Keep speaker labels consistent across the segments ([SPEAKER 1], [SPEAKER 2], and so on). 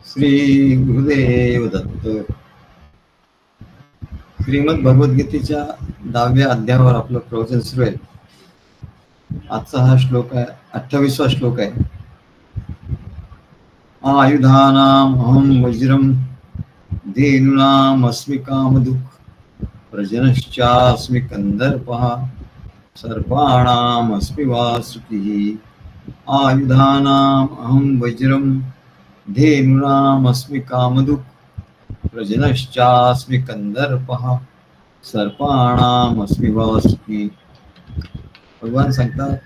[SPEAKER 1] श्री गुरुदेव दत्त. श्रीमद भगवद्गीतेच्या 10व्या अध्यायावर आपलं प्रवचन सुरू आहे. आजचा हा श्लोक आहे 28वा श्लोक आहे. आयुधानाम अहम वज्रम धेनूनाम अस्मि कामधुक् प्रजनश्चास्मि कंदर्पः सर्पाणाम अस्मि वासुकिः. आयुधानाम अहम वज्रम धेनूनाम अस्मि कामधुक् प्रजनश्चास्मि कंदर्पः सर्पाणाम अस्मि वासुकी. भगवान सांगतात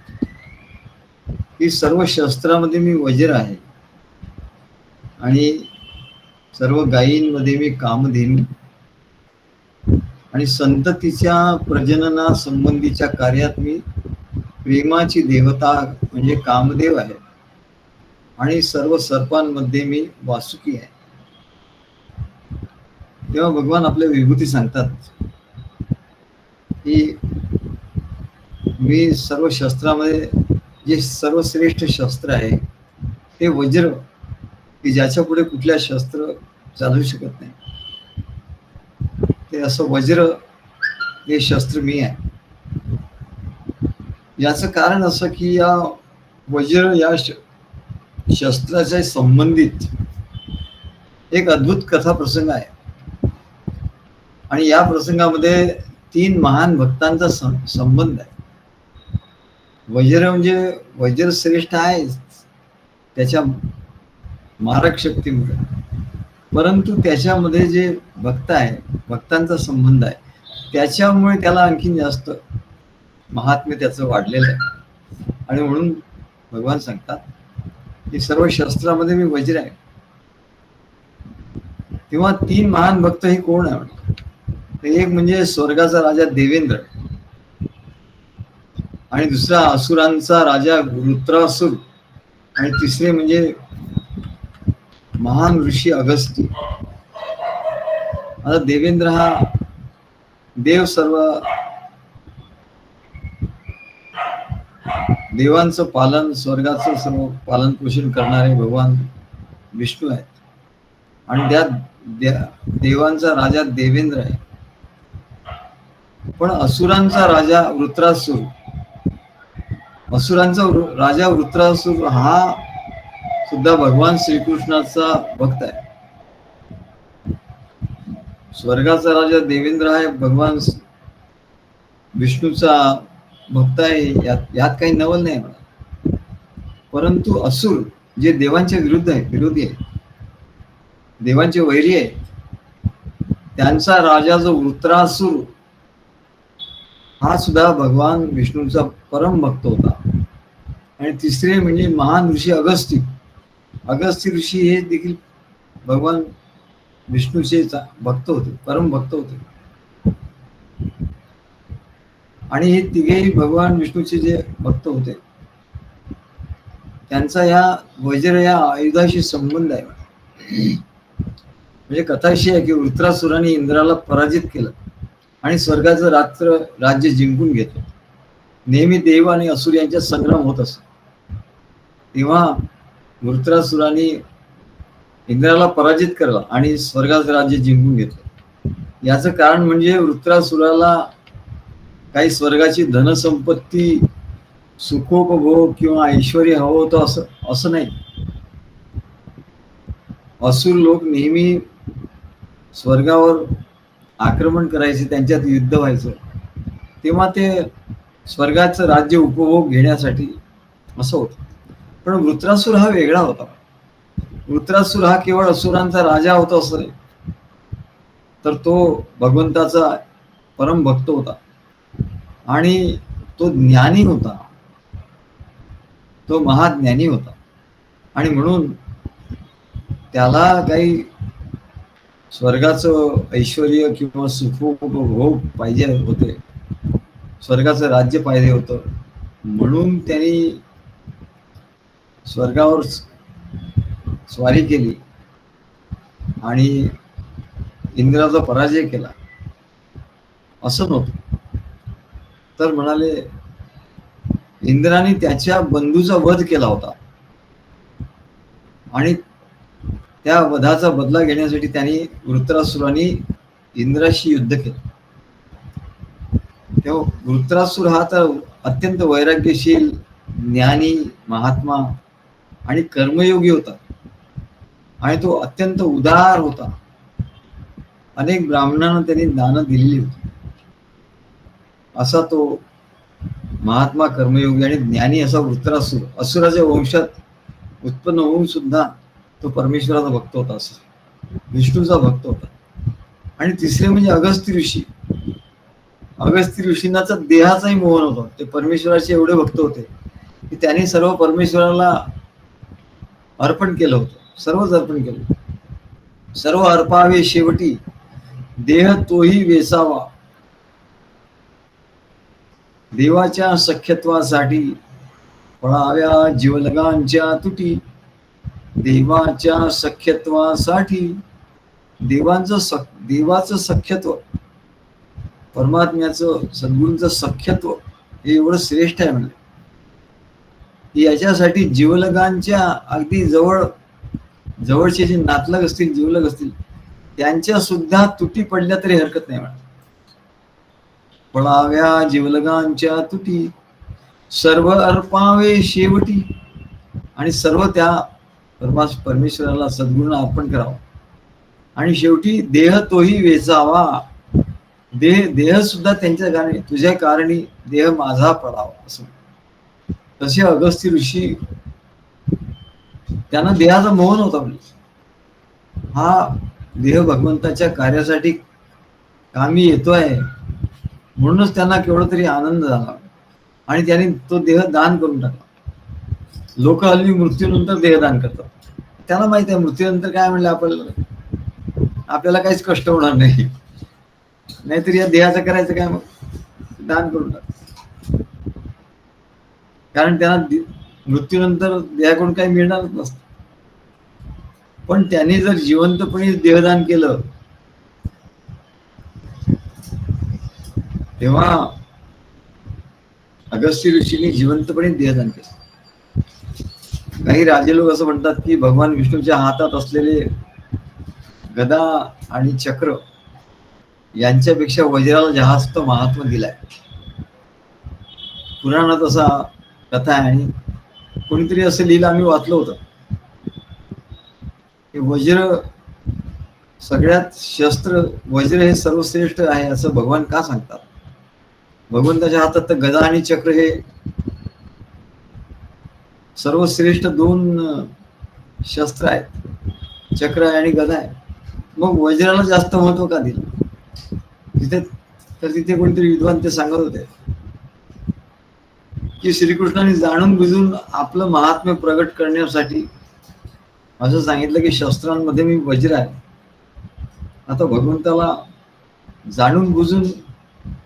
[SPEAKER 1] की सर्व शस्त्रामध्ये मी वज्र आहे आणि सर्व गायींमध्ये मी कामधेनू आणि संततीच्या प्रजनना संबंधीच्या कार्यात मी प्रेमाची देवता म्हणजे कामदेव आहे आणि सर्व सर्पांमध्ये मी वासुकी आहे. तेव्हा भगवान आपल्या विभूती सांगतात की मी सर्व शस्त्रामध्ये जे सर्वश्रेष्ठ शस्त्र आहे ते वज्र, की ज्याच्या पुढे कुठल्या शस्त्र चालू शकत नाही, ते असं वज्र हे शस्त्र मी आहे. याचं कारण असं की या वज्र या शस्त्राच्या संबंधित एक अद्भुत कथा प्रसंग आहे आणि या प्रसंगामध्ये 3 महान भक्तांचा संबंध आहे. वज्र म्हणजे वज्र श्रेष्ठ आहे त्याच्या मारक शक्तीमुळे, परंतु त्याच्यामध्ये जे भक्त आहे, भक्तांचा संबंध आहे, त्याच्यामुळे त्याला आणखीन जास्त महात्म्य त्याचं वाढलेलं आहे. आणि म्हणून भगवान सांगतात की सर्व शस्त्रामध्ये मी वज्र आहे. तेव्हा 3 महान भक्त हे कोण आहे? एक म्हणजे स्वर्गाचा राजा देवेंद्र आणि दुसरा असुरांचा राजा वृत्रासुर आणि तिसरे म्हणजे महान ऋषी अगस्त्य. आता देवेंद्र हा देव, सर्व देवांचं पालन, स्वर्गाचं सर्व पालन पोषण करणारे भगवान विष्णू आहेत आणि त्या देवांचा राजा देवेंद्र आहे. पण असुरांचा राजा वृत्रासुर, असुरांचा राजा वृत्रासुर हा सुद्धा भगवान श्रीकृष्णाचा भक्त आहे. स्वर्गाचा राजा देवेंद्र आहे भगवान विष्णूचा भक्त आहे. यात काही नवल नाही म्हणा. परंतु असुर जे देवांच्या विरुद्ध आहे, विरोधी आहे, देवांचे वैरी आहे, त्यांचा राजा जो वृत्रासुर हा सुद्धा भगवान विष्णूचा परम भक्त होता. आणि तिसरे म्हणजे महान ऋषी अगस्त्य. अगस्त्य ऋषी हे देखील भगवान विष्णूचे भक्त होते, परम भक्त होते. आणि हे तिघेही भगवान विष्णूचे जे भक्त होते त्यांचा या वज्र या आयुधाशी संबंध आहे. म्हणजे कथा अशी आहे की वृत्रासुराने इंद्राला पराजित केलं आणि स्वर्गाचं राज्य जिंकून घेतलं. नेहमी देव आणि असुर यांच्यात संग्राम होत असत. तेव्हा वृत्रासुराने इंद्राला पराजित केला आणि स्वर्गाचं राज्य जिंकून घेतलं. याचं कारण म्हणजे वृत्रासुराला काही स्वर्गाची धनसंपत्ती, सुखोपभोग किंवा ऐश्वर्य हवं होतं असं नाही. असुर लोक नेहमी स्वर्गावर आक्रमण करायचे, त्यांच्यात युद्ध व्हायचं. तेव्हा ते स्वर्गाचं राज्य उपभोग घेण्यासाठी असं होतं. पण वृत्रासुर हा वेगळा होता. वृत्रासुर हा केवळ असुरांचा राजा होता असं नाही, तर तो भगवंताचा परम भक्त होता आणि तो ज्ञानी होता, तो महाज्ञानी होता. आणि म्हणून त्याला काही स्वर्गाचं ऐश्वर्य किंवा सुखोपभोग पाहिजे होते, स्वर्गाचं राज्य पाहिजे होतं. म्हणून त्यांनी स्वर्गावर स्वारी केली आणि इंद्राचा पराजय केला असं नव्हतं. तर म्हणाले इंद्राने त्याच्या बंधूचा वध केला होता आणि त्या वधाचा बदला घेण्यासाठी त्यांनी वृत्रासुराने इंद्राशी युद्ध केलं. तेव्हा वृत्रासुर हा तर अत्यंत वैराग्यशील, ज्ञानी, महात्मा आणि कर्मयोगी होता आणि तो अत्यंत उदार होता. अनेक ब्राह्मणांना त्यांनी दान दिलेली होती. असा तो महात्मा, कर्मयोगी आणि ज्ञानी असा वृत्रासुर असुराच्या वंशात उत्पन्न होऊन सुद्धा तो परमेश्वराचा भक्त होता, असं विष्णूचा भक्त होता. आणि तिसरे म्हणजे अगस्त्य ऋषी. अगस्त्य ऋषींनाचा देहाचाही मोहन होता. ते परमेश्वराचे एवढे भक्त होते की त्यांनी सर्व परमेश्वराला अर्पण केलं होतं. सर्वच अर्पण केलं. सर्व अर्पावे शेवटी देह तोही वेसावा. देवाच्या सख्यत्वासाठी पळाव्या जीवलगांच्या तुटी. देवाच्या सख्यत्वासाठी देवाचं सख्यत्व, परमात्म्याचं, सद्गुरूंचं सख्यत्व हे एवढं श्रेष्ठ आहे म्हणजे की याच्यासाठी जीवलगांच्या अगदी जवळचे जे नातलग असतील, जीवलग असतील, त्यांच्या सुद्धा तुटी पडल्या तरी हरकत नाही म्हणा. पळाव्या जीवलगांच्या तुटी सर्व अर्पावे शेवटी. आणि सर्व त्या परमेश्वराला, सद्गुरूंना अर्पण करावं. आणि शेवटी देह तोही वेचावा. देह सुद्धा त्यांच्या कारणी, तुझ्या कारणी देह माझा पडावा असं. तसे अगस्त्य ऋषी, त्यांना देहाचा मोहन होता. हा देह भगवंताच्या कार्यासाठी कामी येतोय म्हणूनच त्यांना केवढा तरी आनंद झाला आणि त्यांनी तो देह दान करून टाकला. लोक हल्ली मृत्यूनंतर देहदान करतात. त्यांना माहिती आहे मृत्यूनंतर काय म्हणलं आपल्याला काहीच कष्ट होणार नाही, नाहीतर या देहाचं करायचं काय, मग दान करून टाक. कारण त्यांना मृत्यूनंतर देहाकडून काही मिळणारच नसतं. पण त्यांनी जर जिवंतपणे देहदान केलं तेव्हा अगस्त्य ऋषींनी जिवंतपणे देहदान केलं. काही राजे लोक असं म्हणतात की भगवान विष्णूच्या हातात असलेले गदा आणि चक्र यांच्यापेक्षा वज्राला जास्त महात्मा दिलाय. पुराणात असा कथा आहे आणि कोणीतरी असं लिहिलं, आम्ही वाचलं होतं की वज्र सगळ्यात शस्त्र, वज्र हे सर्वश्रेष्ठ आहे असं भगवान का सांगतात. भगवंताच्या हातात तर गदा आणि चक्र हे सर्वश्रेष्ठ दोन शस्त्र आहेत. चक्र आहे आणि गदा आहे. मग वज्राला जास्त महत्व का दिलं तिथे? तर तिथे कोणतरी विद्वान ते सांगत होते की श्रीकृष्णाने जाणून बुजून आपलं महात्म्य प्रगट करण्यासाठी असं सांगितलं की शस्त्रांमध्ये मी वज्र आहे. आता भगवंताला जाणून बुजून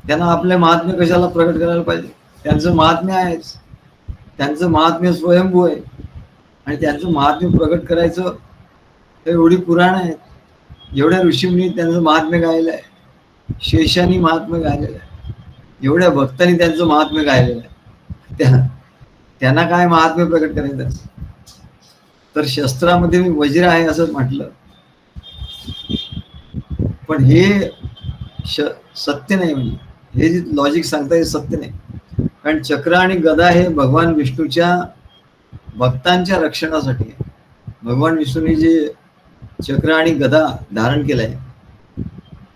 [SPEAKER 1] त्यांना आपले महात्म्य कशाला प्रगट करायला पाहिजे? त्यांचं महात्म्य आहेच, त्यांचं महात्म्य स्वयंभू आहे आणि त्यांचं महात्म्य प्रगट करायचं तर एवढी पुराण आहेत, एवढ्या ऋषींनी त्यांचं महात्म्य गायलं आहे, शेषांनी महात्म्य गायलेलं आहे, एवढ्या भक्तांनी त्यांचं महात्म्य गायलेलं आहे. त्यांना काय महात्म्य प्रगट करायचं? तर शस्त्रामध्ये मी वज्र आहे असं म्हटलं, पण हे सत्य नाही. म्हणजे हे जे लॉजिक सांगता हे सत्य नाही. कारण चक्र आणि गदा हे भगवान विष्णूच्या भक्तांच्या रक्षणासाठी आहे. भगवान विष्णूने जे चक्र आणि गदा धारण केलंय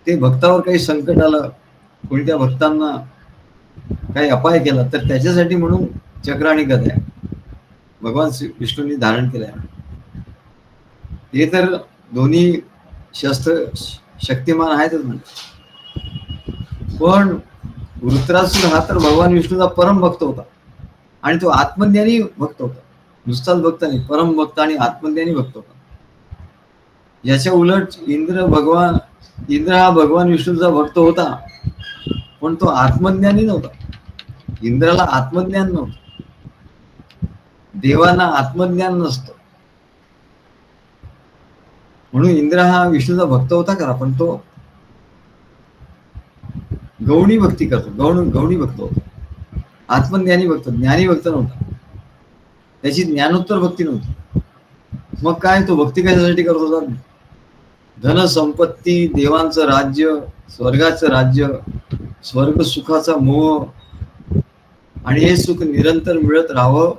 [SPEAKER 1] ते भक्तावर काही संकट आलं, कोणत्या भक्तांना काही अपाय केला तर त्याच्यासाठी म्हणून चक्र आणि गदा आहे भगवान विष्णूंनी धारण केलंय. हे तर दोन्ही शस्त्र शक्तिमान आहेतच म्हणजे. पण वृत्रासुर हा तर भगवान विष्णूचा परम भक्त होता आणि तो आत्मज्ञानी भक्त होता. नुसताच भक्त नाही, परम भक्त आणि आत्मज्ञानी भक्त होता. याच्या उलट इंद्र हा भगवान विष्णूचा भक्त होता पण तो आत्मज्ञानी नव्हता. इंद्राला आत्मज्ञान नव्हतं, देवांना आत्मज्ञान नसतं. म्हणून इंद्र हा विष्णूचा भक्त होता खरा, पण तो गौणी भक्ती करतो, गौणी भक्त होतो. आत्मज्ञानी भक्त, ज्ञानी भक्त नव्हता. त्याची ज्ञानोत्तर भक्ती नव्हती. मग काय तो भक्ती कशासाठी करत होता? धन संपत्ती, देवांचं राज्य, स्वर्गाचं राज्य, स्वर्ग सुखाचा मोह, आणि हे सुख निरंतर मिळत राहावं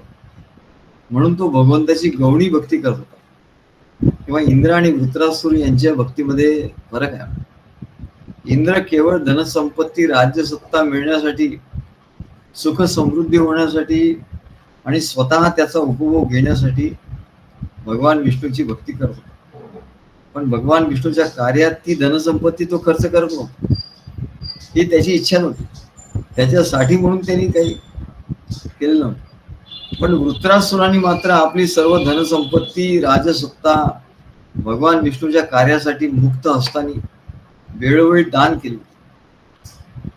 [SPEAKER 1] म्हणून तो भगवंताची गौणी भक्ती करत होता. किंवा इंद्र आणि वृत्रासुर यांच्या भक्तीमध्ये फरक आहे. इंद्र केवळ धनसंपत्ती, राज्यसत्ता मिळण्यासाठी, सुख समृद्धी होण्यासाठी आणि स्वतः त्याचा उपभोग घेण्यासाठी भगवान विष्णूची भक्ती करत होता. पण भगवान विष्णूच्या कार्यात ती धनसंपत्ती तो खर्च करत नव्हता. ही त्याची इच्छा नव्हती, त्याच्यासाठी म्हणून त्यांनी काही केलेलं नव्हतं. पण वृत्रासुरांनी मात्र आपली सर्व धनसंपत्ती, राजसत्ता भगवान विष्णूच्या कार्यासाठी मुक्त हस्तानी वेळोवेळी दान केले.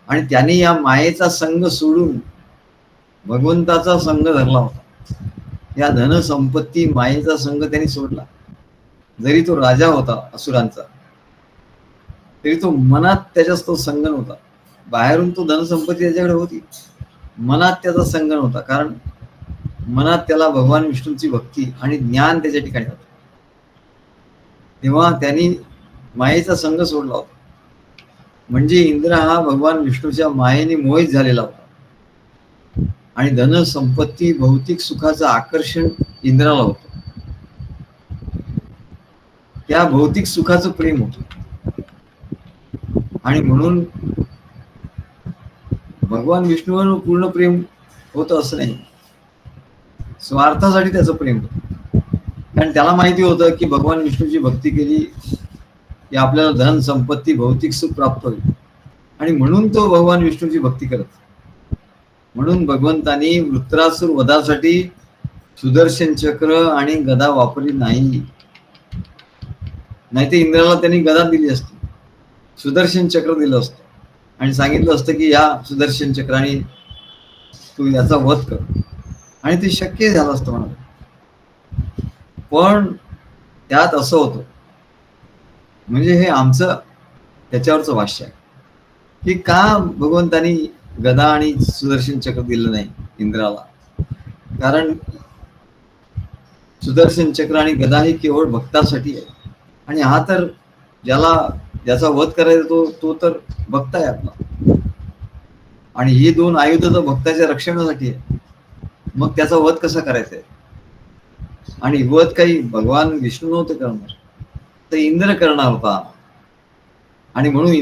[SPEAKER 1] आणि त्यांनी या मायेचा संग सोडून भगवंताचा संग धरला होता. या धनसंपत्ती, मायेचा संग त्यांनी सोडला. जरी तो राजा होता असुरांचा, तरी तो मनात त्याच्याच तो संग नव्हता. बाहेरून तो धनसंपत्ती त्याच्याकडे होती, मनात त्याचा संग नव्हता. कारण मनात त्याला भगवान विष्णूची भक्ती आणि ज्ञान त्याच्या ठिकाणी होतं. तेव्हा त्यांनी मायेचा संग सोडला होता. म्हणजे इंद्र हा भगवान विष्णूच्या मायेने मोहित झालेला होता. आणि धनसंपत्ती, भौतिक सुखाचं आकर्षण इंद्राला होतं. त्या भौतिक सुखाचं प्रेम होतं. आणि म्हणून भगवान विष्णूवर पूर्ण प्रेम होतं असं नाही, स्वार्थासाठी त्याचं प्रेम होतं. कारण त्याला माहिती होतं की भगवान विष्णूची भक्ती केली की आपल्याला धन संपत्ती, भौतिक सुख प्राप्त होईल. आणि म्हणून तो भगवान विष्णूची भक्ती करत. म्हणून भगवंतांनी वृत्रासुर वधासाठी सुदर्शन चक्र आणि गदा वापरली नाही. नाही तर इंद्राला त्यांनी गदा दिली असती, सुदर्शन चक्र दिलं असतं आणि सांगितलं असतं की या सुदर्शन चक्राने तू याचा वध कर, आणि ते शक्य झालं असतं म्हणा. पण त्यात असं होतं, म्हणजे हे आमचं त्याच्यावरचं भाष्य आहे की का भगवंतानी गदा आणि सुदर्शन चक्र दिलं नाही इंद्राला. कारण सुदर्शन चक्र आणि गदा ही केवळ भक्तासाठी आहे. आणि हा तर ज्याचा वध करायचा तो तर भक्त आहे आपला. आणि ही दोन आयुध तर भक्ताच्या रक्षणासाठी आहे. मग त्याचा वध कसा करायचा आहे? आणि वध काही भगवान विष्णू नव्हते करणार, तर इंद्र करणार होता. आणि म्हणून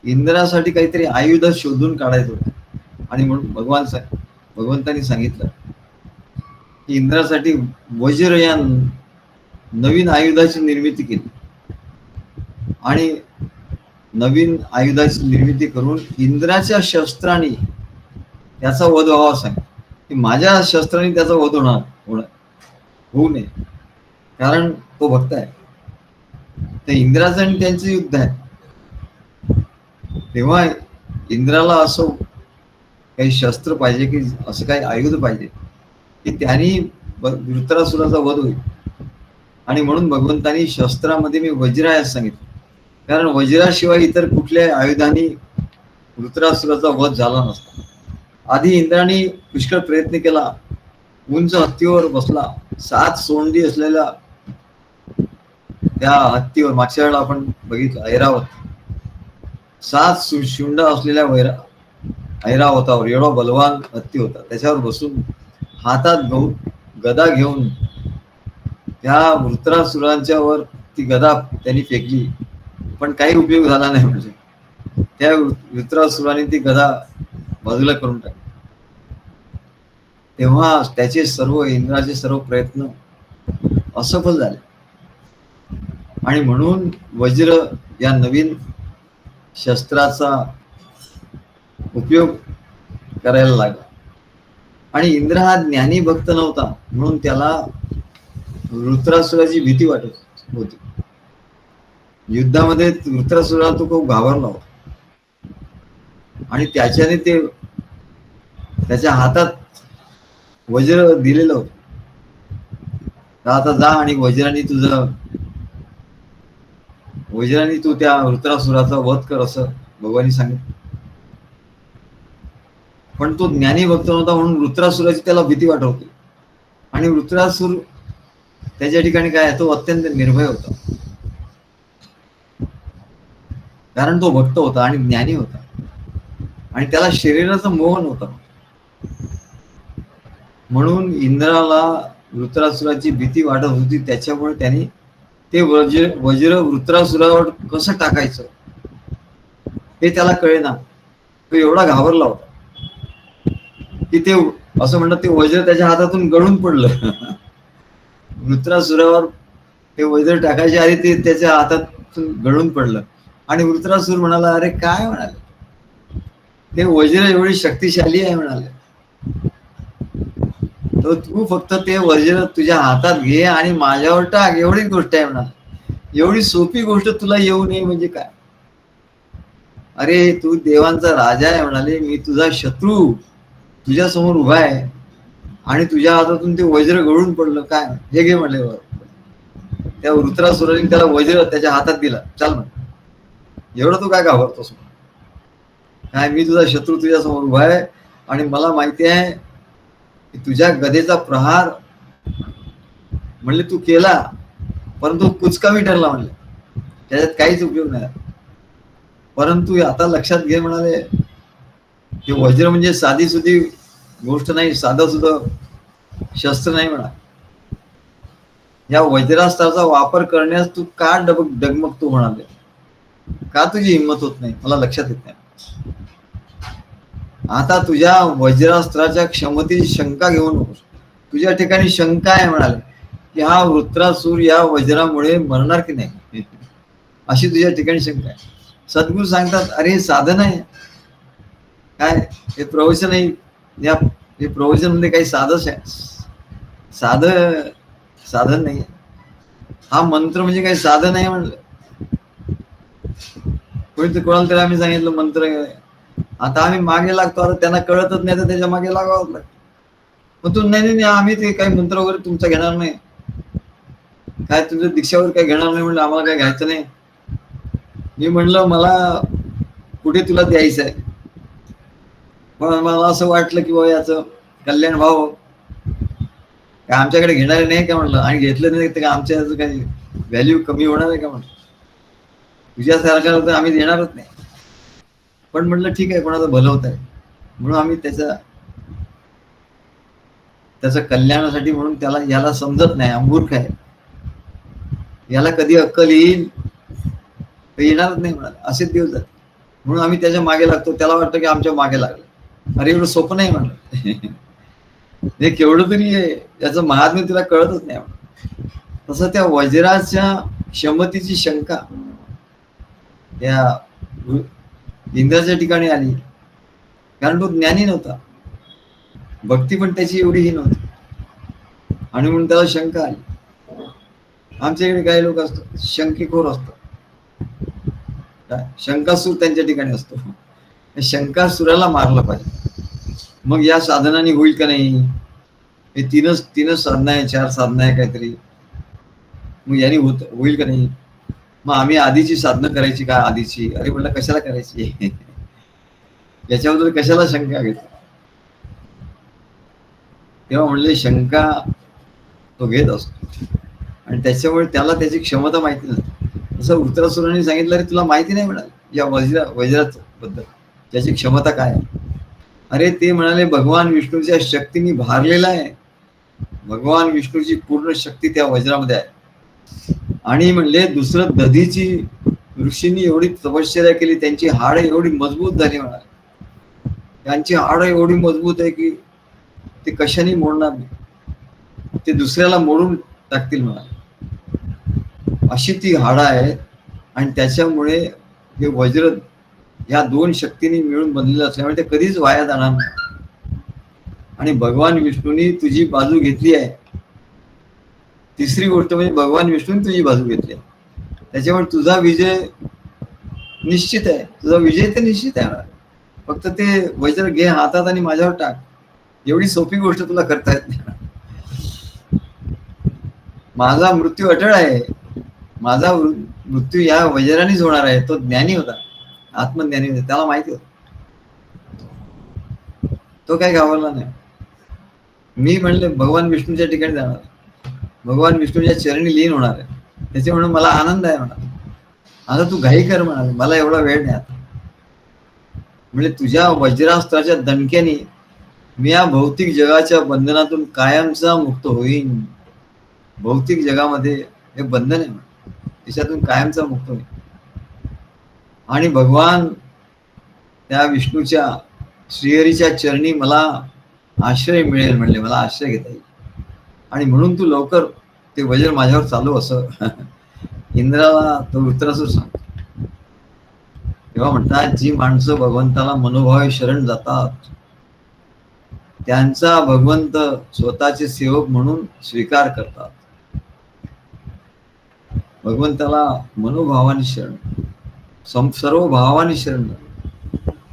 [SPEAKER 1] इंद्रासाठी काहीतरी आयुध शोधून काढायचं होतं. आणि म्हणून भगवंतांनी सांगितलं की इंद्रासाठी वज्र या नवीन आयुधाची निर्मिती केली. आणि नवीन आयुधाची निर्मिती करून इंद्राच्या शस्त्राने त्याचा वध व्हावा सांग, की माझ्या शस्त्राने त्याचा वध होऊ नये, कारण तो भक्त आहे. तर इंद्राचं आणि त्यांचं युद्ध आहे. तेव्हा इंद्राला असं काही शस्त्र पाहिजे, की असं काही आयुध पाहिजे की त्यांनी वृत्रासुराचा वध होईल. आणि म्हणून भगवंतांनी शस्त्रामध्ये मी वज्र आहे असं सांगितलं. कारण वज्राशिवाय इतर कुठल्या आयुधाने वृत्रासुराचा वध झाला नसता. आधी इंद्राने पुष्कळ प्रयत्न केला, उंच हत्तीवर बसला, 7 सोंडी असलेल्या त्या हत्तीवर, मागच्या वेळेला आपण बघितलं ऐरावत, 7 शुंड असलेल्या ऐरावतावर एवढा बलवान हत्ती होता. त्याच्यावर बसून हातात गदा घेऊन त्या वृत्रासुरांच्या वर ती गदा त्यांनी फेकली, पण काही उपयोग झाला नाही. म्हणजे त्या वृत्रासुराने ती गदा बाजूला करून टाकली. तेव्हा त्याचे इंद्राचे सर्व प्रयत्न असफल झाले. आणि म्हणून वज्र या नवीन शस्त्राचा उपयोग करायला लागला. आणि इंद्र हा ज्ञानी भक्त नव्हता, म्हणून त्याला वृत्रासुराची भीती वाटत होती. युद्धामध्ये वृत्रासुराला तो खूप घाबरला होता. आणि त्याच्याने ते त्याच्या हातात वज्र दिलेलं होतं. तर आता जा आणि वज्राने तू त्या वृत्रासुराचा वध कर, असं भगवानी सांगितलं. पण तो ज्ञानी भक्त नव्हता, म्हणून वृत्रासुराची त्याला भीती वाटत होती. आणि वृत्रासुर त्याच्या ठिकाणी काय, तो अत्यंत निर्भय होता, कारण तो भक्त होता आणि ज्ञानी होता आणि त्याला शरीराचं मोह नव्हतं. म्हणून इंद्राला वृत्रासुराची भीती वाटत होती, त्याच्यामुळे त्यांनी ते वज्र वृत्रासुरावर कसं टाकायचं हे त्याला कळेना. तो एवढा घाबरला होता की ते असं म्हणतात ते वज्र त्याच्या हातातून गळून पडलं. वृत्रासुरावर ते वज्र टाकायच्या आधी ते त्याच्या हातातून गळून पडलं आणि वृत्रासुर म्हणाला, अरे काय म्हणाले, ते वज्र एवढी शक्तिशाली आहे म्हणाले, तर तू फक्त ते वज्र तुझ्या हातात घे आणि माझ्यावर टाक, एवढीच गोष्ट आहे म्हणाल. एवढी सोपी गोष्ट तुला येऊ नये म्हणजे काय, अरे तू देवांचा राजा आहे म्हणाले, मी तुझा शत्रू तुझ्या समोर उभा आहे आणि तुझ्या हातातून ते वज्र गळून पडलं, काय हे घे म्हणले. त्या वृत्रासुराने त्याला वज्र त्याच्या हातात दिला, चाल म्हण, एवढं तू काय घाबरतोस, काय मी तुझा शत्रू तुझ्या समोर उभा आहे आणि मला माहिती आहे की तुझ्या गदेचा प्रहार म्हणले तू केला, परंतु कुचकामी ठरला म्हणले, त्याच्यात काहीच उपयोग नाही. परंतु आता लक्षात घे म्हणाले, हे वज्र म्हणजे साधी सुधी गोष्ट नाही, साधं सुद्धा शस्त्र नाही म्हणा. या वज्रास्त्राचा वापर करण्यास तू का डगमगतो म्हणाले, का तुझी हिंमत होत नाही, मला लक्षात येत नाही. आता तुझ्या वज्रास्त्राच्या क्षमतेची शंका घेऊ नकोस, तुझ्या ठिकाणी शंका आहे म्हणाले की हा वृत्रासूर या वज्रामुळे मरणार की नाही, अशी तुझ्या ठिकाणी शंका आहे. सद्गुरू सांगतात, अरे साधन आहे काय, हे प्रवचन आहे, या हे प्रवचन मध्ये काही साधन नाही, हा मंत्र म्हणजे काही साधन आहे म्हणलं. कोणाला तरी आम्ही सांगितलं मंत्र, आता आम्ही मागे लागतो, आता त्यांना कळतच नाही तर त्याच्या मागे लागावंच लागतं. मग तू नाही आम्ही ते काही मंत्र वगैरे तुमचा घेणार नाही, काय तुझं दीक्षावर काही घेणार नाही म्हणलं, आम्हाला काही घ्यायचं नाही. मी म्हणलं मला कुठे तुला द्यायचं आहे, पण मला असं वाटलं की बाबा याचं कल्याण व्हावं, काय आमच्याकडे घेणारे नाही का म्हणलं, आणि घेतलं नाही तर आमच्या याचं काही व्हॅल्यू कमी होणार आहे का म्हणलं, तुझ्यासारख्याला तर आम्ही देणारच नाही. पण म्हटलं ठीक आहे, कोणाचं भलं होत आहे म्हणून आम्ही त्याच्या कल्याणासाठी, म्हणून त्याला याला समजत नाही, मूर्ख आहे, याला कधी अक्कल येईल येणारच नाही म्हणाले, असेच दिवस जाते. म्हणून आम्ही त्याच्या मागे लागतो, त्याला वाटतं की आमच्या मागे लागलं. अरे एवढं सोपं नाही म्हणलं, हे केवढं तरी याचं महात्म्य तिला कळतच नाही. तसं त्या वज्राच्या क्षमतेची शंका त्या इंद्राच्या ठिकाणी आली, कारण तो ज्ञानी नव्हता, भक्ती पण त्याची एवढी ही नव्हती, आणि म्हणून त्याला शंका आली. आमच्याकडे काही लोक असतात शंकेखोर असतात, शंकासूर त्यांच्या ठिकाणी असतो, शंकासुराला मारलं पाहिजे. मग या साधनाने होईल का नाही, हे तीनच साधना आहे, 4 साधना आहे काहीतरी, मग याने होईल का नाही, मग आम्ही आधीची साधना करायची का आधीची, अरे म्हटलं कशाला करायची, याच्याबद्दल कशाला शंका घेत. तेव्हा म्हणले शंका तो घेत असतो आणि त्याच्यामुळे त्याला त्याची क्षमता माहिती नसते. असं वृत्रासुराने सांगितलं, अरे तुला माहिती नाही म्हणाले या वज्राच बद्दल, त्याची क्षमता काय आहे. अरे ते म्हणाले भगवान विष्णूच्या शक्तीने भारलेला आहे, भगवान विष्णूची पूर्ण शक्ती त्या वज्रामध्ये आहे. आणि म्हणले दुसरं, दधीची ऋषींनी एवढी तपश्चर्या केली, त्यांची हाडं एवढी मजबूत झाली म्हणाले, त्यांची हाडं एवढी मजबूत आहे की ते कशाने मोडणार नाही, ते दुसऱ्याला मोडून टाकतील म्हणाले, अशी ती हाडं आहेत. आणि त्याच्यामुळे हे वज्र या 2 शक्तींनी मिळून बनलेलं असल्यामुळे ते कधीच वाया जाणार नाही. आणि भगवान विष्णूंनी तुझी बाजू घेतली आहे. तिसरी गोष्ट म्हणजे भगवान विष्णूंनी तुझी बाजू घेतली आहे, त्याच्यामुळे तुझा विजय निश्चित आहे, तुझा विजय तर निश्चित आहे. फक्त ते वज्र घे हातात आणि माझ्यावर टाक, एवढी सोपी गोष्ट तुला करता येत नाही. माझा मृत्यू अटळ आहे, माझा मृत्यू या वज्रानेच होणार आहे. तो ज्ञानी होता, आत्मज्ञानी होता, त्याला माहिती होत, तो काही घाबरला नाही. मी म्हणले भगवान विष्णूच्या ठिकाणी जाणार, भगवान विष्णूच्या चरणी लीन होणार आहे. त्याच्यामुळे मला आनंद आहे म्हणा. आता तू घाई कर म्हणाले, मला एवढा वेळ नाही आता. म्हणजे तुझ्या वज्रास्त्राच्या दणक्याने मी या भौतिक जगाच्या बंधनातून कायमचा मुक्त होईन. भौतिक जगामध्ये हे बंधन आहे, त्याच्यातून कायमचा मुक्त होईन. आणि भगवान त्या विष्णूच्या श्रीहरीच्या चरणी मला आश्रय मिळेल म्हणले, मला आश्रय घेता येईल. आणि म्हणून तू लवकर ते वज्र माझ्यावर चालू असं इंद्राला तो वृत्रासूर सांगतो. तेव्हा म्हणतात, जी माणसं भगवंताला मनोभावे शरण जातात त्यांचा भगवंत स्वतःचे सेवक म्हणून स्वीकार करतात. भगवंताला मनोभावाने शरण, सर्व भावाने शरण,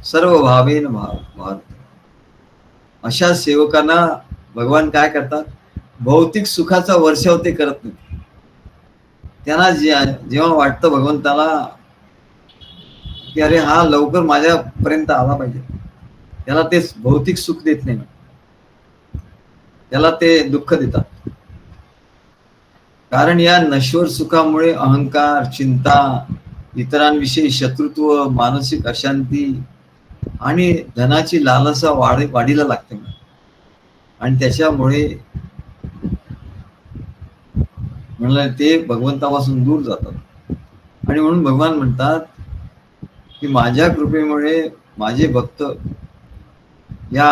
[SPEAKER 1] सर्व भावेन भाव. अशा सेवकांना भगवान काय करतात, भौतिक सुखाचा वर्षाव ते करत नाही. त्यांना जेव्हा वाटतं भगवंताला की अरे हा लवकर माझ्यापर्यंत आला पाहिजे, त्याला ते भौतिक सुख देत नाही, त्याला ते दुःख देतात. कारण या नश्वर सुखामुळे अहंकार, चिंता, इतरांविषयी शत्रुत्व, मानसिक अशांती आणि धनाची लालसा वाढीला लागते. आणि त्याच्यामुळे म्हणलं ते भगवंतापासून दूर जातात. आणि म्हणून भगवान म्हणतात की माझ्या कृपेमुळे माझे भक्त या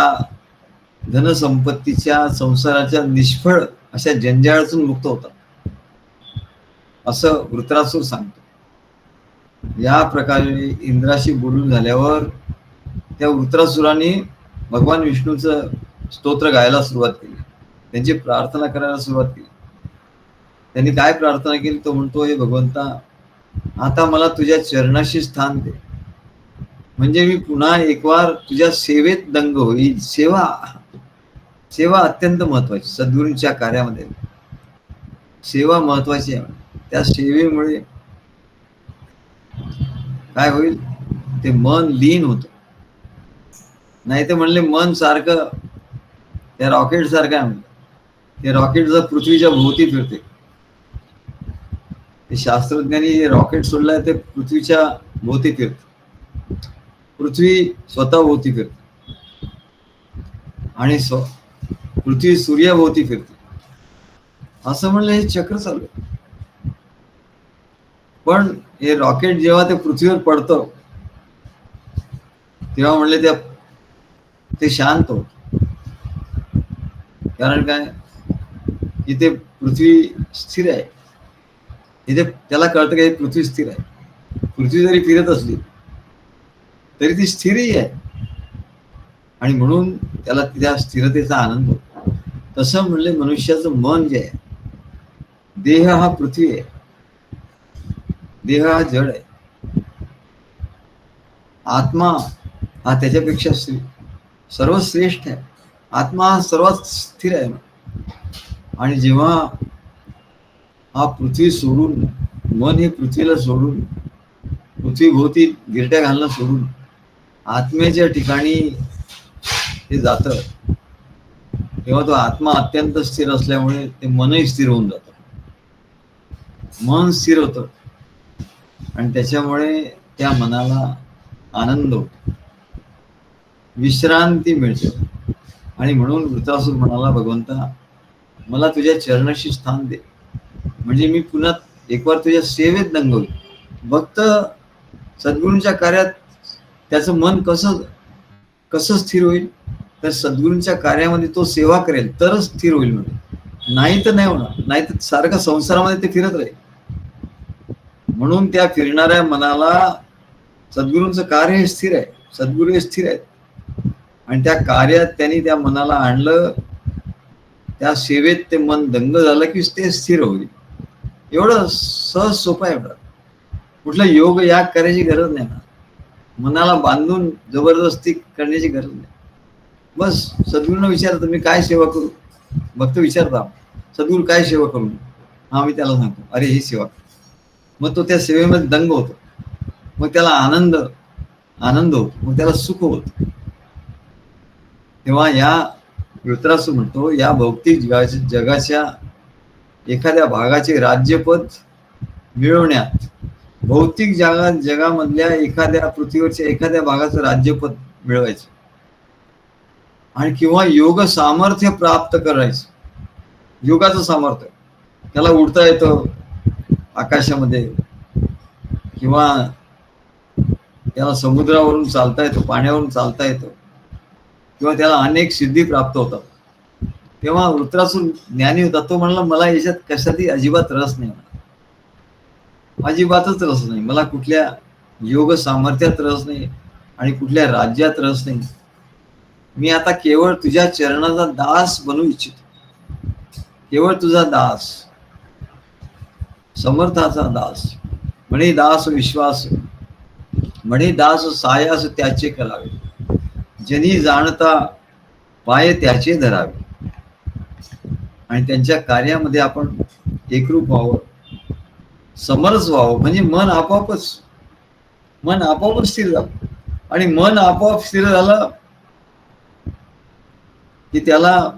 [SPEAKER 1] धनसंपत्तीच्या, संसाराच्या निष्फळ अशा जंजाळातून मुक्त होतात, असं वृत्रासूर सांगतो. या प्रकारे इंद्राशी बोलून झाल्यावर त्या वृत्रासुराने भगवान विष्णूचं स्तोत्र गायला सुरुवात केली, त्यांची प्रार्थना करायला सुरुवात केली. त्यांनी काय प्रार्थना केली, तो म्हणतो, हे भगवंता, आता मला तुझ्या चरणाशी स्थान दे, म्हणजे मी पुन्हा एक वार तुझ्या सेवेत दंग होईल. सेवा अत्यंत महत्वाची, सद्गुरूंच्या कार्यामध्ये सेवा महत्वाची आहे. त्या सेवेमुळे काय होईल, ते मन लीन होतं. नाही तर म्हणले मन सारखं त्या रॉकेट सारखं आहे, म्हणलं ते रॉकेट जर पृथ्वीच्या भोवती फिरते. ते शास्त्रज्ञांनी रॉकेट सोडलंय, ते पृथ्वीच्या भोवती फिरते, पृथ्वी स्वतः भोवती फिरते आणि पृथ्वी सूर्याभोवती फिरते, असं म्हणलं हे चक्र चालू आहे. पण हे रॉकेट जेव्हा ते पृथ्वीवर पडतं तेव्हा म्हणले ते शांत होत. कारण काय, इथे पृथ्वी स्थिर आहे, इथे त्याला कळतं की पृथ्वी स्थिर आहे. पृथ्वी जरी फिरत असली तरी ती स्थिरही आहे, आणि म्हणून त्याला त्या स्थिरतेचा आनंद होतो. तसं म्हणले मनुष्याचं मन जे आहे, देह हा पृथ्वी आहे, देह हा जड आहे, आत्मा हा त्याच्यापेक्षा सर्वश्रेष्ठ आहे. आत्मा हा सर्वात स्थिर आहे. आणि जेव्हा हा पृथ्वी सोडून, मन हे पृथ्वीला सोडून, पृथ्वीभोवती गिरट्या घालणं सोडून आत्म्याच्या ठिकाणी ते जात, तेव्हा तो आत्मा अत्यंत स्थिर असल्यामुळे ते मनही स्थिर होऊन जातं. मन स्थिर होतं आणि त्याच्यामुळे त्या मनाला आनंद होतो, विश्रांती मिळते. आणि म्हणून वृत्रासूर म्हणाला, भगवंता, मला तुझ्या चरणाशी स्थान दे, म्हणजे मी पुन्हा एक वार तुझ्या सेवेत दंग होईल. भक्त सद्गुरूंच्या कार्यात त्याचं मन कसं स्थिर होईल, तर सद्गुरूंच्या कार्यामध्ये तो सेवा करेल तरच स्थिर होईल. म्हणजे नाही तर नाही होणार, नाही तर सारखं संसारामध्ये ते फिरत राहील. म्हणून त्या फिरणाऱ्या मनाला सद्गुरूंचं कार्य हे स्थिर आहे, सद्गुरू हे स्थिर आहेत, आणि त्या कार्यात त्यांनी त्या मनाला आणलं, त्या सेवेत ते मन दंग झालं की ते स्थिर होईल. एवढं सहज सोपं आहे. एवढं कुठलं योग याग करायची गरज नाही, मनाला बांधून जबरदस्ती करण्याची गरज नाही. बस सद्गुरूंना विचारतो, मी काय सेवा करू. भक्त विचारता, सद्गुरू काय सेवा करू. हा मी त्याला सांगतो, अरे ही सेवा. मग तो त्या सेवेमध्ये दंग होतो, मग त्याला आनंद होतो, मग त्याला सुख होत. तेव्हा या वृत्रासूर म्हणतो, या भौतिक जगाच्या एखाद्या भागाचे राज्यपद मिळवण्यात, भौतिक जगामधल्या एखाद्या पृथ्वीवरच्या एखाद्या भागाचं राज्यपद मिळवायचं आणि किंवा योग सामर्थ्य प्राप्त करायचं. योगाचं सामर्थ्य, त्याला उडता येतं आकाशामध्ये, किंवा त्याला समुद्रावरून चालता येतं, पाण्यावरून चालता येतं, किंवा त्याला अनेक सिद्धी प्राप्त होतात. तेव्हा वृत्रासूर ज्ञानी होता. तो म्हणला मला याच्यात कशातही अजिबात रस नाही, अजिबातच रस नाही. मला कुठल्या योग सामर्थ्यात रस नाही आणि कुठल्या राज्यात रस नाही. मी आता केवळ तुझ्या चरणाचा दास बनू इच्छितो, केवळ तुझा दास, समर्थाचा दास. म्हणे दास विश्वास, म्हणे दास सायास त्याचे करावे, जनी जाणता पाय त्याचे धरावे. आणि त्यांच्या कार्यामध्ये आपण एकरूप व्हावं, समरस व्हावं. म्हणजे मन आपोआपच स्थिर झालं. आणि मन आपोआप स्थिर झालं की त्याला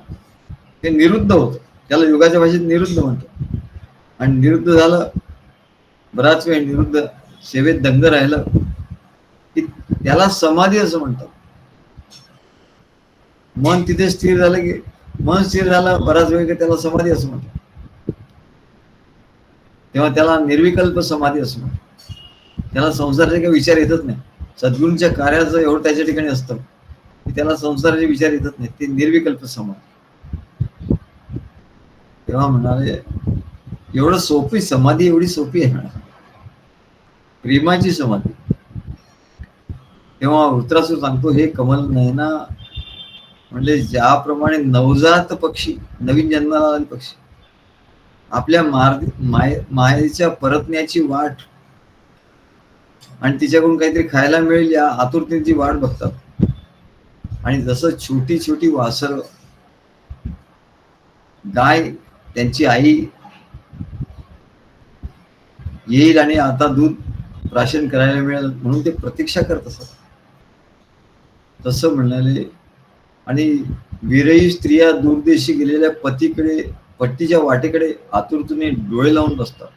[SPEAKER 1] ते निरुद्ध होतं. त्याला योगाच्या भाषेत निरुद्ध म्हणतो. आणि निरुद्ध झालं, बराच वेळ निरुद्ध सेवेत दंग राहिलं की त्याला समाधी असं म्हणतात. मन तिथे स्थिर झालं की, मन स्थिर झालं बराच वेळ की त्याला समाधी असं म्हणतात. तेव्हा त्याला निर्विकल्प समाधी असं म्हणतात. त्याला संसाराचे काही विचार येतच नाही. सद्गुरूंच्या कार्याचं एवढं त्याच्या ठिकाणी असतं की त्याला संसाराचे विचार येतच नाही. ते निर्विकल्प समाधी. तेव्हा म्हणाले एवढं सोपी समाधी, एवढी सोपी आहे म्हणा, प्रेमाची समाधी. तेव्हा वृत्रासूर सांगतो, हे कमल नयना, म्हणजे ज्याप्रमाणे नवजात पक्षी, नवीन जन्माला आलेले पक्षी आपल्या मायेच्या परतण्याची वाट आणि तिच्याकडून काहीतरी खायला मिळेल या आतुरतेची वाट बघतात. आणि जसं छोटी छोटी वासर, गाय त्यांची आई येईल आणि आता दूध प्राशन करायला मिळेल म्हणून ते प्रतीक्षा करत असतात, तसं म्हणाले. आणि विरही स्त्रिया दूरदेशी गेलेल्या पतीकडे, पट्टीच्या वाटेकडे आतुरतेने डोळे लावून बसतात.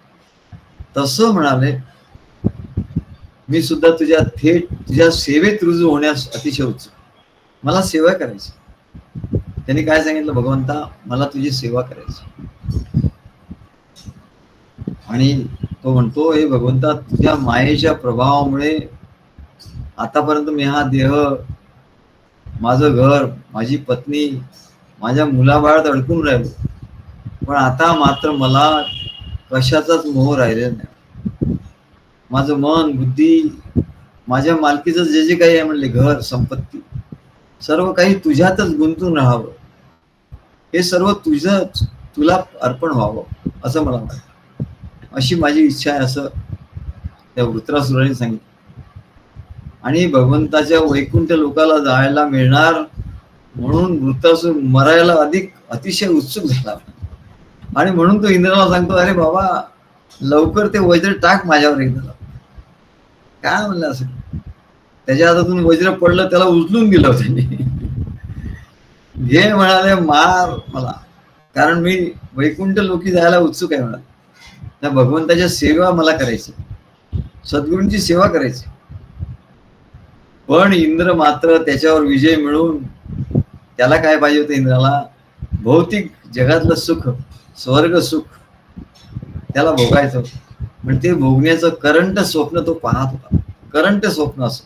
[SPEAKER 1] तसं म्हणाले मी सुद्धा तुझ्या सेवेत रुजू होण्यास अतिशय उत्सुक. मला सेवा करायची. त्यांनी काय सांगितलं, भगवंता मला तुझी सेवा करायची. आणि तो म्हणतो, हे भगवंता तुझ्या मायेच्या प्रभावामुळे आतापर्यंत मी हा देह, माझं घर, माझी पत्नी, माझ्या मुलाबाळात अडकून राहिलो, पण आता मात्र मला कशाचाच मोह राहिलेला नाही. माझं मन, बुद्धी, माझ्या मालकीचं जे जे काही आहे म्हणले, घर, संपत्ती, सर्व काही तुझ्यातच गुंतून राहावं. हे सर्व तुला अर्पण व्हावं असं मला वाटतं. अशी माझी इच्छा आहे असं त्या वृत्रासुराने सांगितलं. आणि भगवंताच्या वैकुंठ लोकाला जायला मिळणार म्हणून वृत्रासुर मरायला अतिशय उत्सुक झाला. आणि म्हणून तो इंद्राला सांगतो, अरे बाबा लवकर ते वज्र टाक माझ्यावर एकदा. काय म्हणलं असं, त्याच्या हातातून वज्र पडलं, त्याला उचलून दिलं त्यांनी. घे म्हणाले, मार मला, कारण मी वैकुंठ लोकी जायला उत्सुक आहे म्हणाले. त्या भगवंताच्या सेवा मला करायची, सद्गुरूंची सेवा करायची. पण इंद्र मात्र त्याच्यावर विजय मिळून, त्याला काय पाहिजे होतं इंद्राला, भौतिक जगातलं सुख, स्वर्ग सुख त्याला भोगायचं. पण ते भोगण्याचं करंट स्वप्न तो पाहत होता, करंट स्वप्न असं.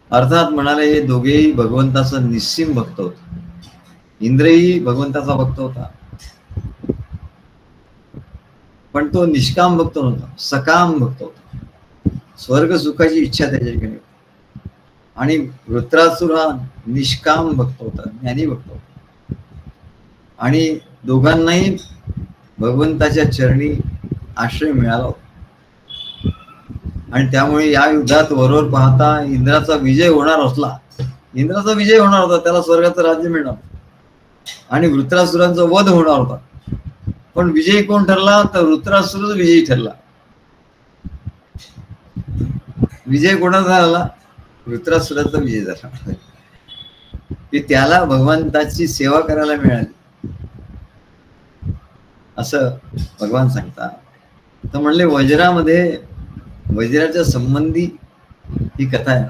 [SPEAKER 1] अर्थात म्हणाले हे दोघेही भगवंताचा निस्सीम भक्त होते. इंद्रही भगवंताचा भक्त होता, पण तो निष्काम भक्त नव्हता, सकाम भक्त होता. स्वर्ग सुखाची इच्छा त्याच्या ठिकाणी. आणि वृत्रासुर हा निष्काम भक्त होता, ज्ञानी भक्त होता. आणि दोघांनाही भगवंताच्या चरणी आश्रय मिळाला होता. आणि त्यामुळे या युद्धात वरवर पाहता इंद्राचा विजय होणार असला, इंद्राचा विजय होणार होता, त्याला स्वर्गाचं राज्य मिळणार आणि वृत्रासुरांचा वध होणार होता. पण विजयी कोण ठरला, तर वृत्रासुरच विजयी ठरला. विजय कोणाचा झाला, वृत्रासुराचा विजय झाला, की त्याला भगवंताची सेवा करायला मिळाली. असं भगवान सांगतात. तर म्हणले वज्रामध्ये वज्राच्या संबंधी ही कथा आहे.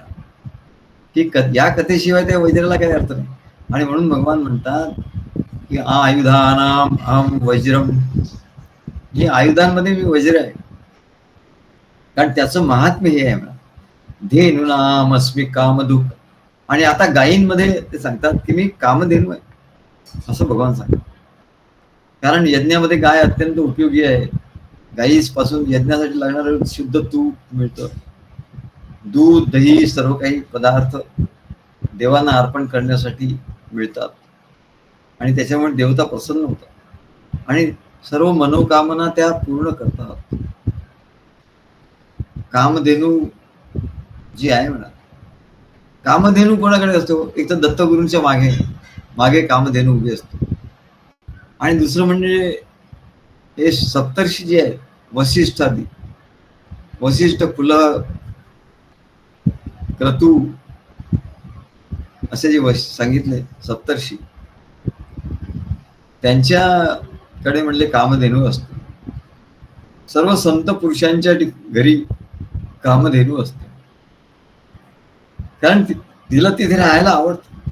[SPEAKER 1] ही या कथेशिवाय त्या वज्राला काही अर्थ नाही. आणि म्हणून भगवान म्हणतात की आयुधानाम अहम वज्रम, ही आयुधांमध्ये मी वज्र आहे. कारण त्याचं महात्म्य हे आहे म्हणा, धेनुनाम अस्मी कामधुक. आणि आता गायींमध्ये ते सांगतात की मी कामधेनू आहे, असं भगवान सांगतात. कारण यज्ञामध्ये गाय अत्यंत उपयोगी आहे. गायीस पासून यज्ञासाठी लागणारं शुद्ध तूप मिळतं, दूध दही सर्व काही पदार्थ देवांना अर्पण करण्यासाठी मिळतात. आणि त्याच्यामुळे देवता प्रसन्न होतात आणि सर्व मनोकामना त्या पूर्ण करतात. कामधेनू जी आहे म्हणा, कामधेनू कोणाकडे असतो? एक तर दत्तगुरूंच्या मागे मागे कामधेनू उभी असतो. आणि दुसरं म्हणजे हे सप्तर्षी जे आहे, वसिष्ठ आदी, वसिष्ठ कुल क्रतू असे जे सांगितले सप्तर्षी, त्यांच्याकडे म्हणले कामधेनू असतो. सर्व संत पुरुषांच्या घरी कामधेनू असते. कारण तिला तिथे राहायला आवडतं.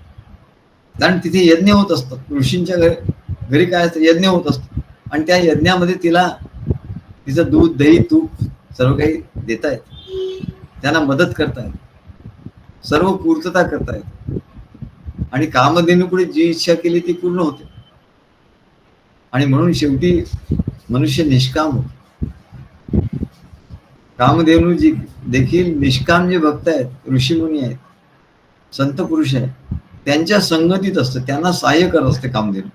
[SPEAKER 1] कारण तिथे यज्ञ होत असतात. ऋषींच्या घरी काय असतं? यज्ञ होत असतो. आणि त्या यज्ञामध्ये तिला तिचं दूध दही तूप सर्व काही देता येत, त्यांना मदत करता येते, सर्व पूर्तता करता येते. आणि कामधेनू पुढे जी इच्छा केली ती पूर्ण होते. आणि म्हणून शेवटी मनुष्य निष्काम होतो. कामधेनू जी देखील निष्काम जे भक्त आहेत, ऋषीमुनी आहेत, संत पुरुष आहेत, त्यांच्या संगतीत असतं, त्यांना सहाय्य करत असते कामधेनू.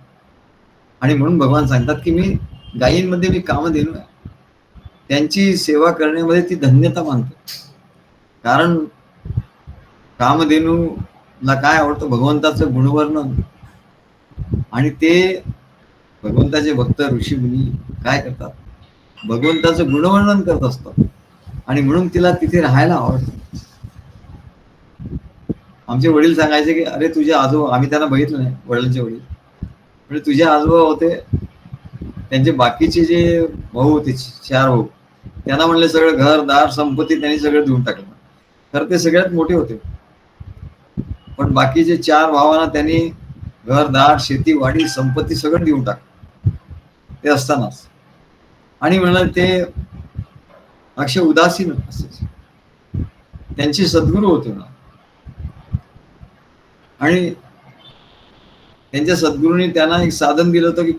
[SPEAKER 1] आणि म्हणून भगवान सांगतात की मी गायींमध्ये मी कामधेनू आहे. त्यांची सेवा करण्यामध्ये ती धन्यता मानतो. कारण कामधेनूला काय आवडतं? भगवंताचं गुणवर्णन. आणि ते भगवंताचे भक्त ऋषीमुनी काय करतात? भगवंताचं गुणवर्णन करत असतात. आणि म्हणून तिला तिथे राहायला आवडतं. आमचे वडील सांगायचे की अरे तुझे आजोबा, आम्ही त्यांना बघितलं नाही, वडिलांचे वडील, म्हणजे तुझे आजोबा होते, त्यांचे बाकीचे जे भाऊ होते 4 भाऊ, त्यांना म्हणले सगळं घरदार संपत्ती त्यांनी सगळं देऊन टाकलं. तर ते सगळ्यात मोठे होते. पण बाकीचे 4 भावांना त्यांनी घरदार शेती वाडी संपत्ती सगळं देऊन टाकलं ते असतानाच. आणि म्हणाले ते अक्षय उदासीन असायचे. त्यांचे सद्गुरू होते ना. आणि त्यांच्या सद्गुरूंनी त्यांना एक साधन दिलं होतं की